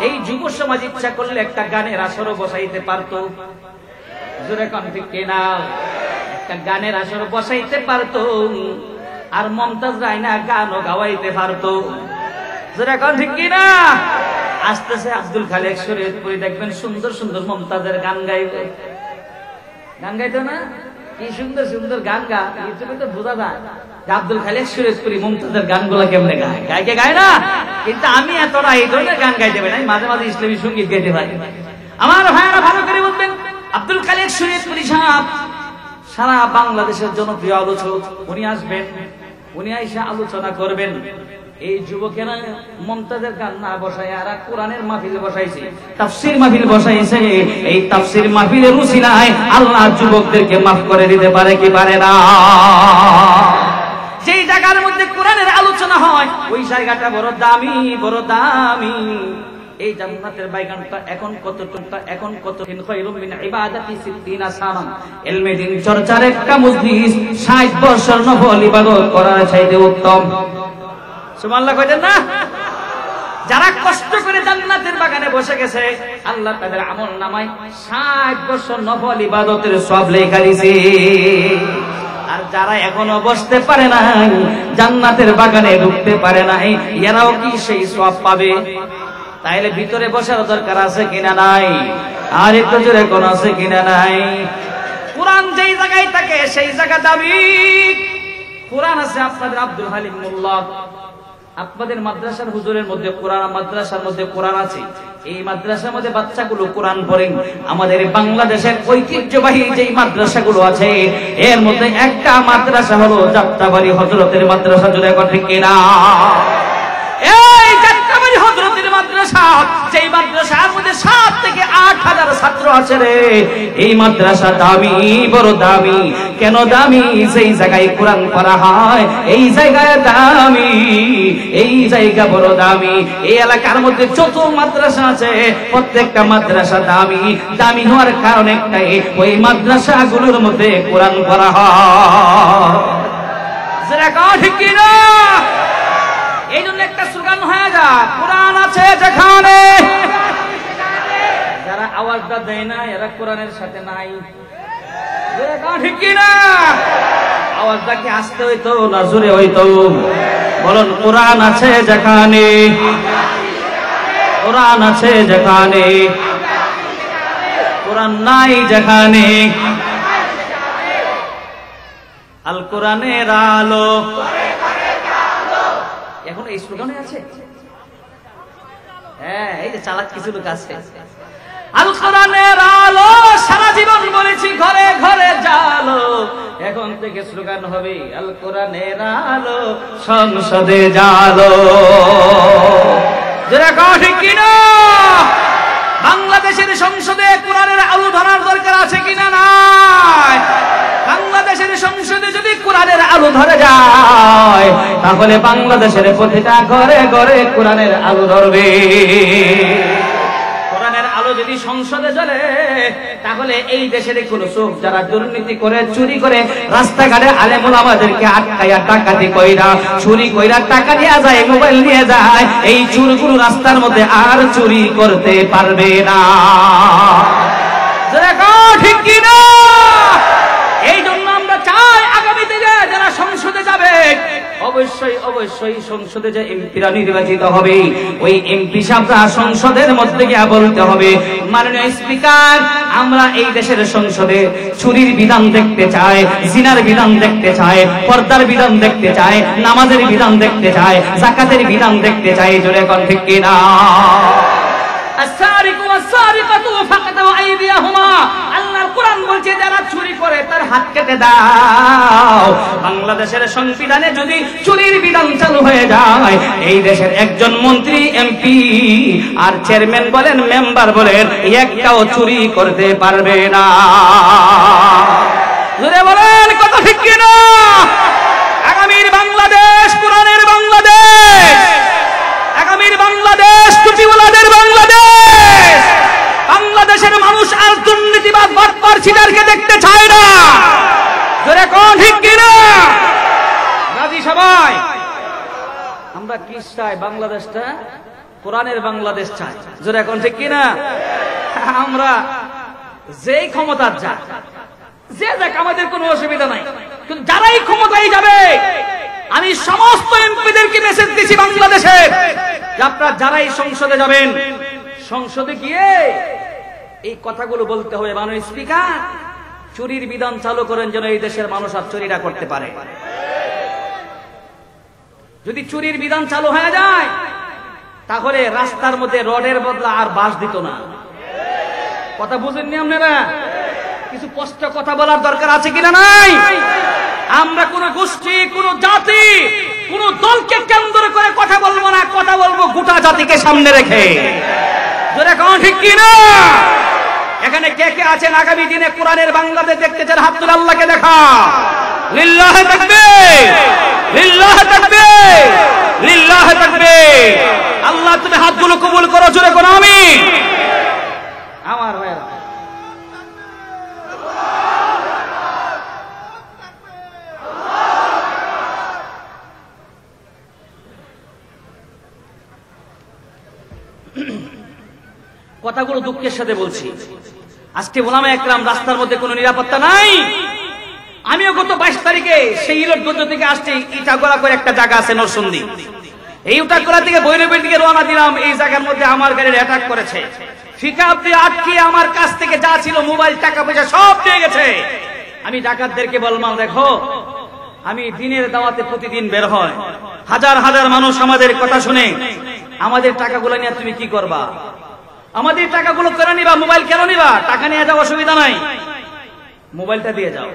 এই যুব সমাজ ইচ্ছা করলে একটা গানের আসরও বসাইতে পারতো। জোরে কোন ঠিক কিনা? একটা গানের আসর বসাইতে পারতো, আর মমতাজ রায়না গানও গাওয়াইতে পারতো। জোরে কোন ঠিক কিনা? আসতেছে আব্দুল খালেক শরীয়তপুরি, দেখবেন সুন্দর সুন্দর মমতাজের গান গাইবে। গান গাইতো না? কি সুন্দর সুন্দর গান গায়, ইউটিউবে তো বোঝা যায় যে আব্দুল খালেক শরীয়তপুরি মমতাজের গানগুলো কেমনে গায়। গায় কে গায় না? কিন্তু আমি এতটা এই ধরনের গান গাইতে পারি না, মাঝে মাঝে ইসলামী সঙ্গীত গাইতে পারি। আমার ভাইয়েরা ভালো করে বলবেন, আব্দুল খালেক শরীয়তপুরি সাহেব সারা বাংলাদেশের জনপ্রিয় আলোচক। উনি আসবেন, উনি এসে আলোচনা করবেন। এই যুবকেরা মমতাজের গান না বসায় আর কোরআনের মাহফিল বসাইছে, তাফসীর মাহফিল বসাইছে। এই তাফসীর মাহফিলের উসিলায় আল্লাহ যুবকদেরকে মাফ করে দিতে পারে কি পারে না? যেই জায়গার মধ্যে কোরআনের আলোচনা হয় ওই জায়গাটা বড় দামি, বড় দামি। এই জান্নাতের বাগানটা এখন কত খায়রুম মিন ইবাদাতি 60 সানাম। ইলমে দ্বীন চর্চার একটা মজলিস 60 বছর নফল ইবাদত করার চাইতে উত্তম। সুবহানাল্লাহ কইতেন না? যারা কষ্ট করে জান্নাতের বাগানে বসে গেছে আল্লাহ তাদের আমলনামায় 60 বছর নফল ইবাদতের সওয়াব লেখা দিয়েছে। আর যারা এখনো বসতে পারে নাই, জান্নাতের বাগানে ঢুকতে পারে নাই, এরাও কি সেই সওয়াব পাবে? তাইলে ভিতরে বসার দরকার আছে কিনা নাই? আর একটু জোরে কোন আছে কিনা নাই? কোরআন যেই জায়গায় থাকে সেই জায়গা দামি। কোরআন আছে আপনাদের আব্দুল হালিম মোল্লা, আপনাদের মাদ্রাসার হুজুরের মধ্যে কোরআন, মাদ্রাসার মধ্যে কোরআন আছে। এই মাদ্রাসার মধ্যে বাচ্চাগুলো কোরআন পড়ে। আমাদের বাংলাদেশের ঐতিহ্যবাহী যেই মাদ্রাসাগুলো আছে এর মধ্যে একটা মাদ্রাসা হলো যাত্রাবাড়ি হযরতের মাদ্রাসা। জোরে কথা ঠিক কিনা? এই যাত্রাবাড়ি হযরতের মাদ্রাসা মাদ্রাসা, যেই মাদ্রাসার মধ্যে 7 থেকে 8,000 ছাত্র আছে রে, এই মাদ্রাসা দামি, বড় দামি। কেন দামি? যেই জায়গায় কোরআন পড়া হয় এই জায়গায় দামি, এই জায়গা বড় দামি। এই এলাকার মধ্যে যত মাদ্রাসা আছে প্রত্যেকটা মাদ্রাসা দামি। দামি হওয়ার কারণ একটাই, ওই মাদ্রাসাগুলোর মধ্যে কোরআন পড়া হয়। ঠিক কিনা? এই জন্য একটা স্লোগান হয়ে যায়, কোরআন আছে যেখানে। যারা আওয়াজটা দেয় না এরা কোরআনের সাথে নাই। ঠিক কিনা? আওয়াজটা কি আসতে হইতো না জোরে হইতো? বলুন, কোরআন আছে যেখানে, কোরআন আছে যেখানে, কোরআন নাই যেখানে, আল কোরআনের আলো। এখন এই স্লোগানে আছে। হ্যাঁ, এই যে চালাক কিছু লোক আছে, আল কোরআনের আলো সারা জীবন বলেছি ঘরে ঘরে জালো, এখন থেকে স্লোগান হবে আল কোরআনের আলো সংসদে জালো। যারা ঠিক কিনা? বাংলাদেশের সংসদে কোরআনের আলো ধরার দরকার আছে কিনা? নাই। বাংলাদেশের সংসদে যদি কোরআনের আলো ধরে যায় তাহলে বাংলাদেশের প্রতিটা ঘরে ঘরে কোরআনের আলো ধরবে। কোরআনের আলো যদি সংসদে জ্বলে তাহলে এই দেশের কোন চোখ যারা দুর্নীতি করে, চুরি করে, রাস্তাঘাটে আলেম ওলামাদেরকে আটকাইয়া ডাকাতি কইরা, চুরি কইরা টাকা নিয়ে যায়, মোবাইল নিয়ে যায়, এই চোরগুলো রাস্তার মধ্যে আর চুরি করতে পারবে না। ঠিক কিনা? এই জন্য আমরা চাই আগামী দিনে যারা সংসদে যাবে অবশ্যই অবশ্যই সংসদে যে এমপিরা নির্বাচিত হবে ওই এমপি সাহেবরা সংসদের মধ্যে গিয়ে বলতে হবে, মাননীয় স্পিকার, আমরা এই দেশের সংসদে চুরির বিধান দেখতে চাই, জিনার বিধান দেখতে চাই, পর্দার বিধান দেখতে চাই, নামাজের বিধান দেখতে চাই, যাকাতের বিধান দেখতে চাই। জোরে কোন ঠিক কিনা? আস-সারিকু ওয়াস-সারিকাতু ফাকাতু আইদিয়াহুমা, আল্লাহর কোরআন বলছে যারা চুরি করে তার হাত কেটে দাও। বাংলাদেশের সংবিধানে যদি চুরির বিধান চালু হয়ে যায় এই দেশের একজন মন্ত্রী, এমপি আর চেয়ারম্যান বলেন, মেম্বার বলেন, একটাও চুরি করতে পারবে না। জোরে বলেন, কথা ঠিক কিনা? আগামীর বাংলাদেশ কোরআনের বাংলাদেশ, আগামীর বাংলাদেশ টুপিওয়ালাদের বাংলাদেশ। বাংলাদেশের মানুষ আর দুর্নীতিবাদ বাটপার ছিটারকে দেখতে চায় না। জোরে কোন ঠিক কিনা? রাজি সবাই? আমরা কি চাই? বাংলাদেশটা কোরআনের বাংলাদেশ চাই। জোরে কোন ঠিক কিনা? আমরা যেই ক্ষমতার যাক, যে যাক, আমাদের কোনো অসুবিধা নাই, কিন্তু যারাই ক্ষমতায় যাবে আমি সমস্ত এমপিদেরকে মেসেজ দিচ্ছি বাংলাদেশে, আপনারা যারাই সংসদে যাবেন সংসদে গিয়ে এই কথাগুলো বলতে হবে, মাননীয় স্পিকার, চুরির বিধান চালু করেন যেন এই দেশের মানুষ আর চুরিটা করতে পারে। যদি চুরির বিধান চালু হয়ে যায় তাহলে রাস্তার মধ্যে রডের বদলা আর বাঁশ দিত না। কথা বুঝেননি আপনারা? কিছু স্পষ্ট কথা বলার দরকার আছে কিনা? নাই। আমরা কোন গোষ্ঠী, কোন জাতি, কোন দলকে কেন্দ্র করে কথা বলবো না, কথা বলবো গোটা জাতিকে সামনে রেখে। জোরে কোন ঠিক কিনা? এখানে কে কে আছেন আগামী দিনে কোরআনের বাংলাদেশ দেখতে চান? হাত তুলে আল্লাহকে দেখা। লিল্লাহি তাকবীর, লিল্লাহি তাকবীর, লিল্লাহি তাকবীর। আল্লাহ তুমি হাতগুলো কবুল করো, জোরে করো আমিন। আমার ভাইরা, কথাগুলো দুঃখের সাথে বলছি। আজকে ওলামা একরাম রাস্তার মধ্যে কোনো নিরাপত্তা নাই। আমিও গত 22 তারিখে সেই ইলটগঞ্জ থেকে আসছি, ইটাগোড়া করে একটা জায়গা আছে নরসিংদী, এই ইটাগোড়া থেকে ভৈরবের দিকে রওনা দিলাম। এই জায়গার মধ্যে আমার গাড়ির অ্যাটাক করেছে, পিকআপ দিয়ে আটকে আমার কাছ থেকে যা ছিল মোবাইল, টাকা পয়সা সব নিয়ে গেছে। আমি ডাকাতদেরকে বললাম, দেখো আমি দিনের দাওয়াতে প্রতিদিন বের হয়, হাজার হাজার মানুষ আমাদের কথা শুনে, আমাদের টাকাগুলো নিয়ে তুমি কি করবা? আমাদের টাকাগুলো কেন নিবা? মোবাইল কেন নিবা? টাকা নিয়ে যাও, অসুবিধা নাই, মোবাইলটা দিয়ে যাও।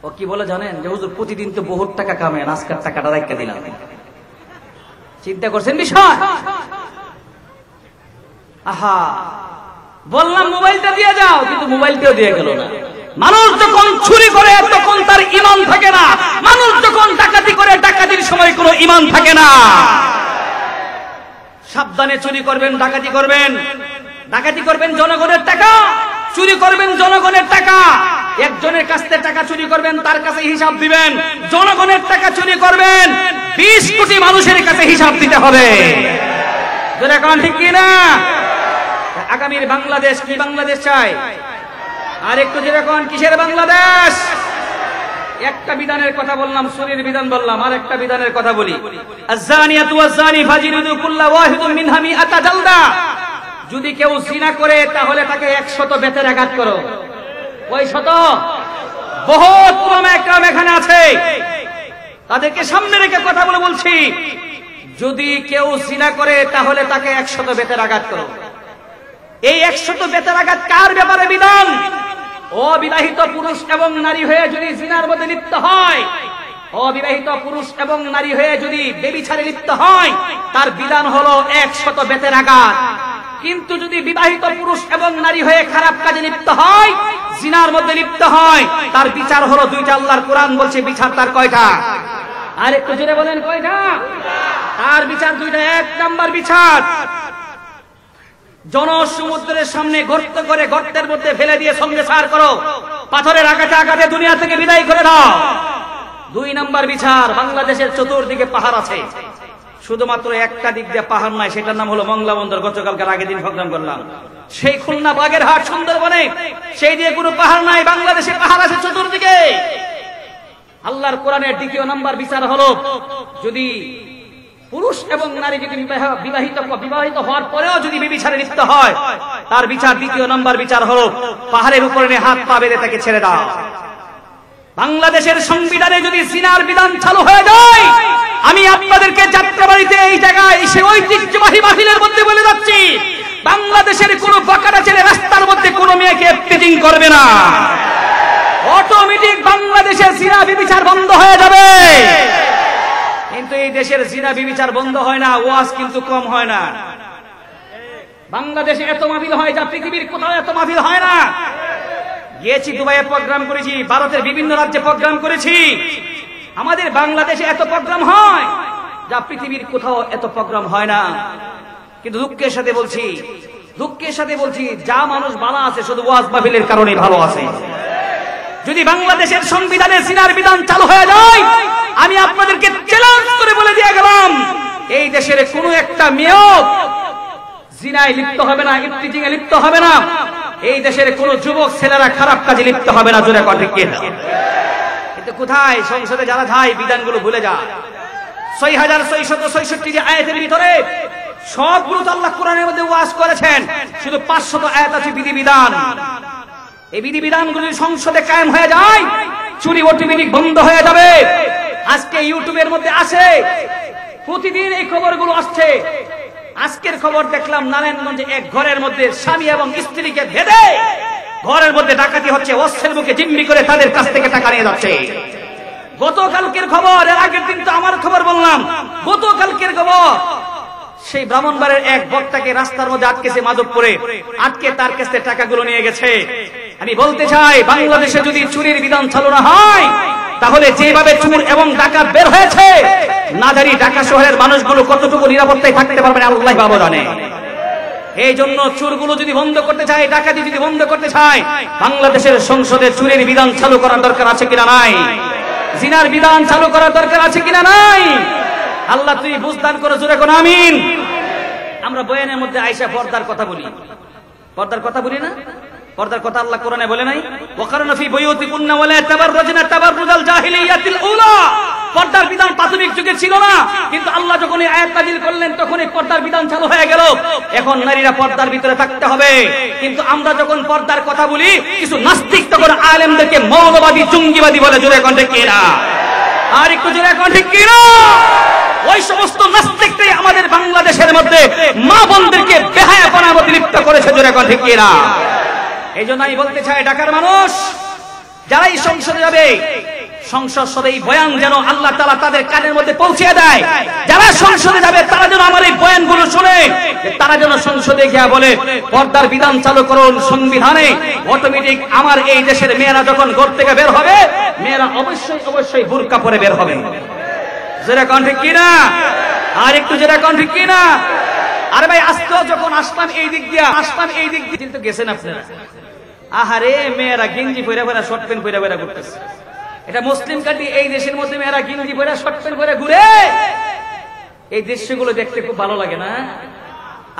ও কি বলে জানেন? যে হুজুর প্রতিদিন তো বহুত টাকা কামায়, আজকের টাকাটা রাখতে দিলাম। চিন্তা করছেন বিষয়? আহা, বললাম মোবাইলটা দিয়ে যাও, কিন্তু মোবাইলটাও দিয়ে গেল না। মানুষ যখন চুরি করে তখন তার ঈমান থাকে না, মানুষ যখন ডাকাতি করে ডাকাতির সময় কোনো ঈমান থাকে না। সাবধানে চুরি করবেন, ডাকাতি করবেন। ডাকাতি করবেন জনগণের টাকা, চুরি করবেন জনগণের টাকা। একজনের কাছ থেকে টাকা চুরি করবেন, তার কাছে হিসাব দিবেন। জনগণের টাকা চুরি করবেন, 20 কোটি মানুষের কাছে হিসাব দিতে হবে। এখন ঠিক কিনা? আগামীর বাংলাদেশ কি বাংলাদেশ চাই? আর একটু যেরকম কিসের বাংলাদেশ? একটা বিধানের কথা বললাম, চুরির বিধান বললাম, আর একটা বিধানের কথা বলি। আয-যানিয়াতু ওয়াজ-যানি ফাজলিদু কুল্লা ওয়াহিদিন মিনহুমা মিআতা জালদা। যদি কেউ জিনা করে তাহলে তাকে 100 বেতের আঘাত করো। কয় শত? বহুত উলামা একরাম এখানে আছে, তাদেরকে সামনে রেখে কথা বলে বলছি, যদি কেউ জিনা করে তাহলে তাকে 100 বেতের আঘাত করো। এই 100 বেতের আঘাত কার ব্যাপারে বিধান? অবিবাহিত পুরুষ এবং নারী হয়ে যদি জিনার মধ্যে লিপ্ত হয়, অবিবাহিত পুরুষ এবং নারী হয়ে যদি ব্যভিচারে লিপ্ত হয়, তার বিধান হলো 100 বেতের আঘাত। কিন্তু যদি বিবাহিত পুরুষ এবং নারী হয়ে খারাপ কাজে লিপ্ত হয়, জিনার মধ্যে লিপ্ত হয়, তার বিচার হলো দুইটা। আল্লাহর কোরআন বলছে বিচার তার কয়টা? আর একটু জোরে বলেন কয়টা? তার বিচার দুইটা। 1 নাম্বার বিচার, জনসমুদ্রের সামনে গর্ত করে গর্তের মধ্যে ফেলে দিয়ে সঙ্গে সার করো, পাথরের আঘাতে আঘাতে দুনিয়া থেকে বিদায় করে দাও। 2 নাম্বার বিচার, বাংলাদেশের চতুর্দিকে পাহাড় আছে, শুধুমাত্র একটা দিক দিয়ে পাহাড় নাই, সেটার নাম হলো মংলা বন্দর। গতকালকার আগের দিন প্রোগ্রাম করলাম, সেই খুলনা, বাগেরহাট, সুন্দরবনে সেই দিয়ে কোনো পাহাড় নাই, বাংলাদেশে পাহাড় আছে চতুর্দিকে। আল্লাহর কোরআনের 2 নাম্বার বিচার হলো, যদি পুরুষ এবং নারী যদি বিবাহিত হওয়ার পরেও যদি ব্যভিচারে লিপ্ত হয়, তার বিচার 2 নাম্বার বিচার হলো পাহাড়ের উপরে হাত পা বেঁধে তাকে ছেড়ে দাও। বাংলাদেশের সংবিধানে যদি জিনার বিধান চালু হয়ে যায়, আমি আপনাদেরকে যাত্রাবাড়িতে এই জায়গায় সে ঐতিহ্যবাহী মাহফিলের মধ্যে বলে যাচ্ছি, বাংলাদেশের কোন বাঁকাটা ছেলে রাস্তার মধ্যে কোন মেয়েকে এফটিজিং করবে না। অটোমেটিক বাংলাদেশের জিনা ব্যভিচার বন্ধ হয়ে যাবে। কিন্তু এই দেশের জিনা ব্যভিচার বন্ধ হয় না, ওয়াজ কিন্তু কম হয় না। বাংলাদেশে এত মাহফিল হয় যা পৃথিবীর কোথাও এত মাহফিল হয় না। গিয়েছি দুবাইয়ে প্রোগ্রাম করেছি, ভারতের বিভিন্ন রাজ্যে প্রোগ্রাম করেছি। আমাদের বাংলাদেশে এত প্রোগ্রাম হয় যা পৃথিবীর কোথাও এত প্রোগ্রাম হয় না। কিন্তু দুঃখের সাথে বলছি যা মানুষ ভালো আছে শুধু ওয়াজ মাহফিলের কারণে ভালো আছে। যদি বাংলাদেশের সংবিধানে জিনার বিধান চালু হয়ে যায়, আমি আপনাদেরকে চ্যালেঞ্জ করে বলে দিয়ে গেলাম, এই দেশের কোনো একটা মেয়েও জিনায় লিপ্ত হবে না, ইফতিজিং এ লিপ্ত হবে না। এই দেশের কোন যুবক ছেলেরা খারাপ কাজে লিপ্ত হবে না। জোরে কথা ঠিক না? কিন্তু কোথায় সংসদে যারা যায় বিধানগুলো ভুলে যায়। 6666 আয়াতের ভিতরে সবগুলো তো আল্লাহ কোরআনের মধ্যে ওয়াজ করেছেন, শুধু 500 আয়াত আছে বিধিবিধান। এই বিধিবিধানগুলো সংসদে কায়েম হয়ে যায়, চুরি অটোমেটিক বন্ধ হয়ে যাবে। আজকে ইউটিউবের মধ্যে আসে, প্রতিদিন এই খবরগুলো আসছে। আজকের খবর দেখলাম নারায়ণগঞ্জে এক ঘরের মধ্যে স্বামী এবং স্ত্রীকে বেঁধে ঘরের মধ্যে ডাকাতি হচ্ছে, অস্ত্রের মুখে জিম্মি করে তাদের কাছ থেকে টাকা নিয়ে যাচ্ছে। গতকালকের খবর, এর আগের দিন তো আমার খবর বললাম, গতকালকের খবর, সেই ব্রাহ্মণবাড়ির এক বক্তাকে রাস্তার মধ্যে আটকেছে, মাধবপুরে আটকে তার কাছ থেকে টাকাগুলো নিয়ে গেছে। আমি বলতে চাই, বাংলাদেশে যদি চুরির বিধান চালু না হয়, তাহলে যেভাবে চুর এবং ডাকাত বের হয়েছে, না জানি ঢাকা শহরের মানুষগুলো কতটুকু নিরাপত্তায় থাকতে পারবে আল্লাহ বাবা জানে। এই জন্য চুরগুলো যদি বন্ধ করতে চায়, ডাকাতি যদি বন্ধ করতে চায়, বাংলাদেশের সংসদে চুরির বিধান চালু করার দরকার আছে কিনা নাই? জিনার বিধান চালু করার দরকার আছে কিনা নাই? আল্লাহ তুই বুঝদান করে, জোরে কোন আমিন। আমরা বয়ানের মধ্যে আয়েশা পর্দার কথা বলি, পর্দার কথা বলি না? পর্দার কথা আল্লাহ কোরআনে বলে নাই? ওয়াকারনা ফি বুয়ুতিকুন্না ওয়ালা তাবাররাজনা তাবাররুজাল জাহিলিয়াতিল উলা। পর্দার বিধান প্রাথমিক যুগে ছিল না, কিন্তু আল্লাহ যখন এই আয়াত নাযিল করলেন তখন এই পর্দার বিধান চালু হয়ে গেল। এখন নারীরা পর্দার ভিতরে থাকতে হবে। কিন্তু আমরা যখন পর্দার কথা বলি, কিছু নাস্তিক তখন আলেমদেরকে মৌলবাদী, জঙ্গিবাদী বলে। জোরে কোন ঠিক কিনা? আর একটু জোরে কোন ঠিক কিনা? ওই সমস্ত নাস্তিকরাই আমাদের বাংলাদেশের মধ্যে মা বোনদেরকে বেহায়াপনার মধ্যে লিপ্ত করেছে। জোরে কোন ঠিক কিনা? এই জন্য আমি বলতে চাই, ঢাকার মানুষ যারাই সংসদে যাবে, সংসদে এই বয়ান যেন আল্লাহ তাআলা তাদের কানের মধ্যে পৌঁছে দেয়। যারা সংসদে যাবে তারা যেন আমার এই বয়ানগুলো শুনে, তারা যেন সংসদে গিয়ে বলে পর্দার বিধান চালু করুন সংবিধানে। অটোমেটিক আমার এই দেশের মেয়েরা যখন ঘর থেকে বের হবে, মেয়েরা অবশ্যই অবশ্যই বুরকা পরে বের হবে। যেটা কোন ঠিক কিনা? আর একটু যেটা কোন ঠিক কিনা? আরে ভাই আজকে যখন আসলাম এই দিক দিয়ে কিন্তু গেছেন আপনারা, আহারে মেয়েরা গেঞ্জি পরে পরে শর্ট প্যান্ট পরে পরে ঘুরতেছে। এটা মুসলিম কান্ট্রি, এই দেশের মধ্যে মেয়েরা গেঞ্জি পরে শর্ট প্যান্ট পরে ঘুরে, এই দৃশ্যগুলো দেখতে খুব ভালো লাগে না?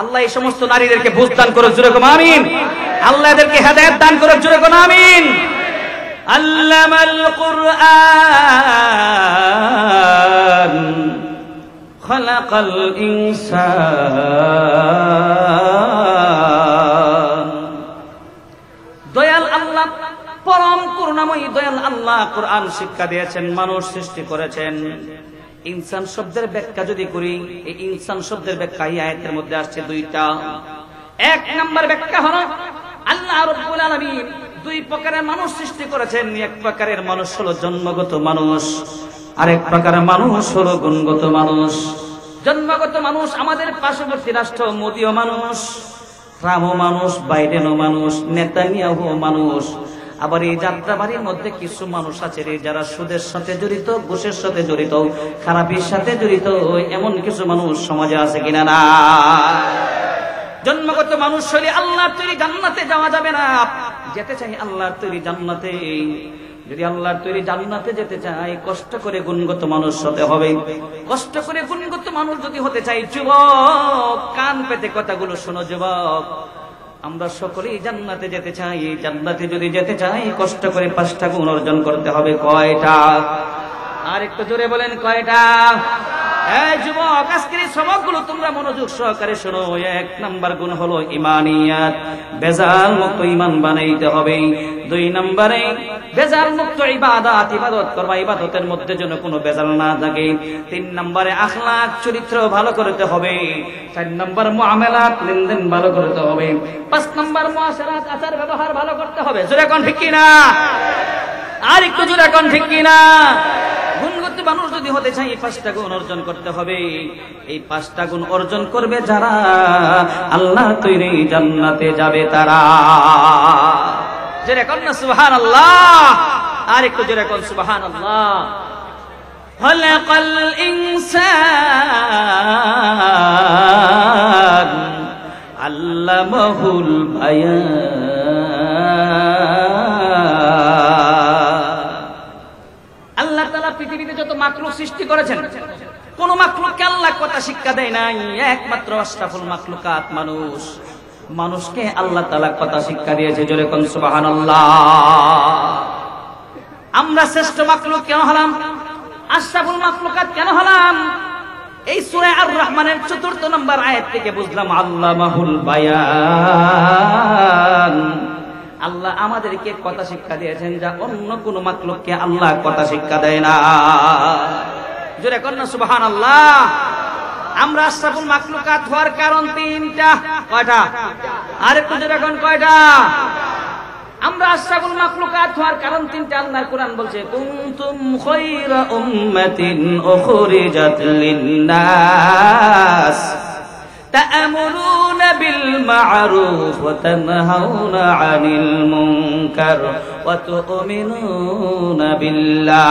আল্লাহ এই সমস্ত নারীদেরকে বুঝ দান করুক, জোরে বলুন আমিন। আল্লাহ এদেরকে হেদায়েত দান করুক, জোরে বলুন আমিন। আল্লামাল কুরআন খালাকাল ইনসান। দয়াল আল্লাহ, পরম করুণাময়ী দয়াল আল্লাহ কোরআন শিক্ষা দিয়েছেন, মানুষ সৃষ্টি করেছেন। ইনসান শব্দের ব্যাখ্যা যদি করি, এই ইনসান শব্দের ব্যাখ্যা এই আয়াতের মধ্যে আসছে দুইটা। এক নাম্বার ব্যাখ্যা হলো আল্লাহ রাব্বুল আলামিন দুই প্রকারের মানুষ সৃষ্টি করেছেন। এক প্রকারের মানুষ হলো জন্মগত মানুষ, আরেক প্রকারের মানুষ হলো গুণগত মানুষ। জন্মগত মানুষ আমাদের পার্শ্ববর্তী রাষ্ট্র মোদিও মানুষ, ট্রাম্পও মানুষ, বাইডেনও মানুষ, নেতানিয়াহু মানুষ। আবার এই যাত্রাবাড়ির মধ্যে কিছু মানুষ আছে যারা সুদের সাথে জড়িত, ঘুষের সাথে জড়িত, খারাপির সাথে জড়িত, এমন কিছু মানুষ সমাজে আছে কিনা? না। জন্মগত মানুষ হলে আল্লাহর তৈরি জান্নাতে যাওয়া যাবে না। যেতে চাই আল্লাহর তৈরি জান্নাতে, যদি আল্লাহর তৈরি জান্নাতে যেতে চাই কষ্ট করে গুণগত মানুষ হতে হবে। কষ্ট করে গুণগত মানুষ যদি হতে চাই, যুবক কান পেতে কথাগুলো শোনো যুবক, আমরা সকলেই জান্নাতে যেতে চাই। জান্নাতে যদি যেতে চাই কষ্ট করে 5টা গুণ অর্জন করতে হবে। কয়টা? আর একটু জোরে বলেন কয়টা? এই যুবক, আজকের এই সবকগুলো তোমরা মনোযোগ সহকারে শোনো। 1 নাম্বার গুণ হলো ঈমানিয়াত, বেজাল মুক্ত ঈমান বানাইতে হবে। 2 নম্বরে বেজাল মুক্ত ইবাদত, ইবাদত করবা, ইবাদতের মধ্যে যেন কোনো বেজাল না থাকে। 3 নম্বরে আখলাক, চরিত্র ভালো করতে হবে। 4 নম্বর মুআমালাত, লেনদেন ভালো করতে হবে। 5 নম্বর মুআশারাত, আচার ব্যবহার ভালো করতে হবে। জোরে কোন ঠিক কিনা? আর একটু জোরে কোন ঠিক কিনা? গুণগত মানুষ যদি হতে চাই 5টা গুণ অর্জন করতে হবে। এই 5টা গুণ অর্জন করবে যারা, আল্লাহ তৈরি জান্নাতে যাবে তারা। জোরে কোন না সুবহানাল্লাহ। আর একটু জোরে কোন সুবহানাল্লাহ। খালাকাল ইনসান আল্লামাহুল বায়ান। আল্লাহ তাআলা পৃথিবীতে যত মাখলুক সৃষ্টি করেছেন, কোন মাখলুককে আল্লাহ কথা শিক্ষা দেয় নাই। একমাত্র আশরাফুল মাখলুকাত মানুষ, মানুষকে আল্লাহ তাআলা কথা শিক্ষা দিয়েছে। জোরে কোন সুবহানাল্লাহ। আমরা শ্রেষ্ঠ মাখলুক কেন হলাম? আশরাফুল মাখলুকাত কেন হলাম? এই সূরা আর রহমানের 4th নম্বর আয়াত থেকে বুঝলাম আল্লামাহুল বায়ান। আল্লাহ আমাদেরকে কথা শিক্ষা দিয়েছেন যা অন্য কোন মাখলুককে আল্লাহ কথা শিক্ষা দেয় না। জোরে কোন না সুবহানাল্লাহ। আমরা আশরাফুল মাখলুকাত হওয়ার কারণ 3টা। কয়টা? আরেকটু জোরে কোন কয়টা? আমরা আশরাফুল মাখলুকাত হওয়ার কারণ 3টা। আল্লাহর কোরআন বলছে কুনতুম খায়রা উম্মাতিন উখরিজাত লিন-নাস তা'মুরুনা বিল মা'রুফ ওয়া তানহাউনা 'আনিল মুনকার ওয়া তু'মিনুনা বিল্লাহ।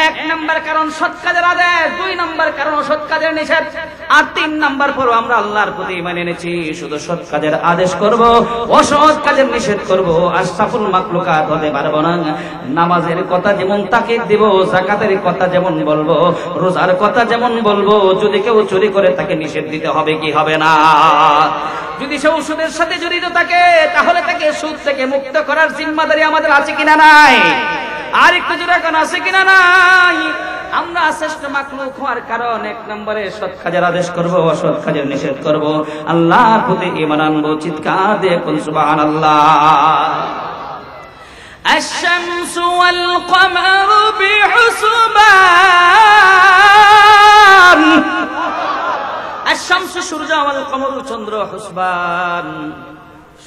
1 নম্বর কারণ সৎ কাজের আদেশ, 2 নম্বর কারণ সৎ কাজের নিষেধ, আর 3 নম্বর পরও আমরা আল্লাহর প্রতি ঈমান এনেছি। শুধু সৎ কাজের আদেশ করব, অসৎ কাজের নিষেধ করব। আশরাফুল মাখলুকাত হতে পারবো না। নামাজের কথা যেমন তাকিদ দেব, যাকাতের কথা যেমন বলবো, রোজার কথা যেমন বলবো, যদি কেউ চুরি করে তাকে নিষেধ দিতে হবে কি হবে না? যদি সে সুদের সাথে জড়িত থাকে তাহলে তাকে সুদ থেকে মুক্ত করার জিম্মাদারি আমাদের আছে কিনা নাই? আর একটু জোরে কোন আছে কিনা নাই? আমরা শ্রেষ্ঠ মাখলুক হওয়ার কারণ 1 নম্বরে সৎ কাজের আদেশ করব, অসৎ কাজের নিষেধ করব, আল্লাহর প্রতি ঈমান আনবো। চিৎকার দিয়ে কোন সুবহানাল্লাহ। আশ-শামসু ওয়াল কমারু বিহুসবান। আশ-শামসু সূর্য, ওয়াল কমারু চন্দ্র হুসবান।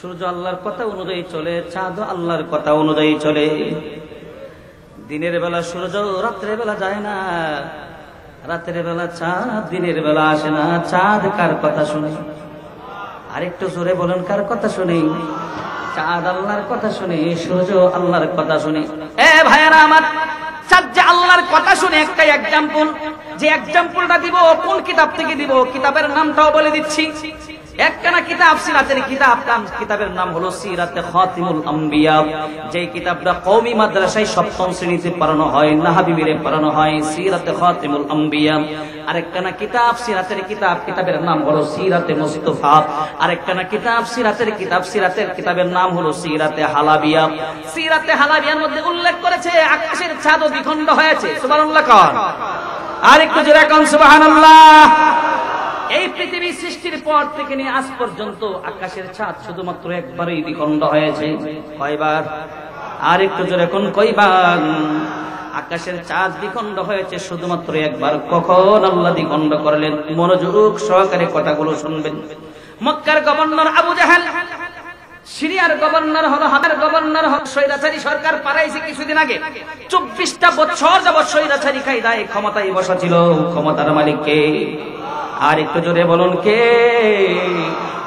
সূর্য আল্লাহর কথা অনুযায়ী চলে, চাঁদ আল্লাহর কথা অনুযায়ী চলে। দিনের বেলা সূর্য রাত্রের বেলা যায় না, রাতের বেলা চাঁদ দিনের বেলা আসে না। চাঁদ কার কথা শুনে? আরেকটু জোরে বলেন, কার কথা শুনে? চাঁদ আল্লাহর কথা শুনে, সূর্য আল্লাহর কথা শুনে। এ ভাইয়ারা আমার, চাঁদ যে আল্লাহর কথা শুনে একটাই এক্সাম্পল, যে এক্সাম্পলটা দিব কোন কিতাব থেকে দিব, কিতাবের নামটাও বলে দিচ্ছি। একখানা কিতাব সিরাতের কিতাব, কিতাবের নাম হলো সিরাতে খাতিমুল আম্বিয়া। যে কিতাবটা কওমি মাদ্রাসায় সপ্তম শ্রেণীতে পড়ানো হয়, নাহাবিবিরে পড়ানো হয়, সিরাতে খাতিমুল আম্বিয়া। আরেকখানা কিতাব সিরাতের কিতাব, কিতাবের নাম হলো সিরাতে মুস্তাফা। আরেকখানা কিতাব সিরাতের কিতাব, সিরাতের কিতাবের নাম হলো সিরাতে হালাবিয়া। সিরাতে হালাবিয়ার মধ্যে উল্লেখ করেছে আকাশের চাঁদ দ্বিখণ্ড হয়েছে। সুবহানাল্লাহ কোন? আরেকটু জোরে কোন সুবহানাল্লাহ। এই পৃথিবী সৃষ্টির পর থেকে নিয়ে আজ পর্যন্ত আকাশের চাঁদ শুধুমাত্র একবারই দ্বিখণ্ড হয়েছে। কয়বার? আর একটু জোরে কোন, কয়বার? আকাশের চাঁদ দ্বিখণ্ড হয়েছে শুধুমাত্র একবার। কখন আল্লাহ দ্বিখণ্ড করলেন? মনোযোগ সহকারে কথাগুলো শুনবেন। মক্কার গভর্নর আবু জাহেল, সিরিয়ার গভর্নর হলো, হামের গভর্নর হলো, স্বৈরাচারী সরকার পালাইছে কিছুদিন আগে। 24টা বছর যাবৎ স্বৈরাচারী কায়দায় ক্ষমতায় বসা ছিল। ক্ষমতার মালিক কে? আর একটু জোরে বলুন, কে?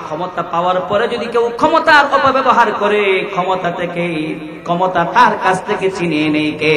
ক্ষমতা পাওয়ার পরে যদি কেউ ক্ষমতার অপব্যবহার করে, ক্ষমতা তার কাছ থেকে ছিনিয়ে নেয় কে?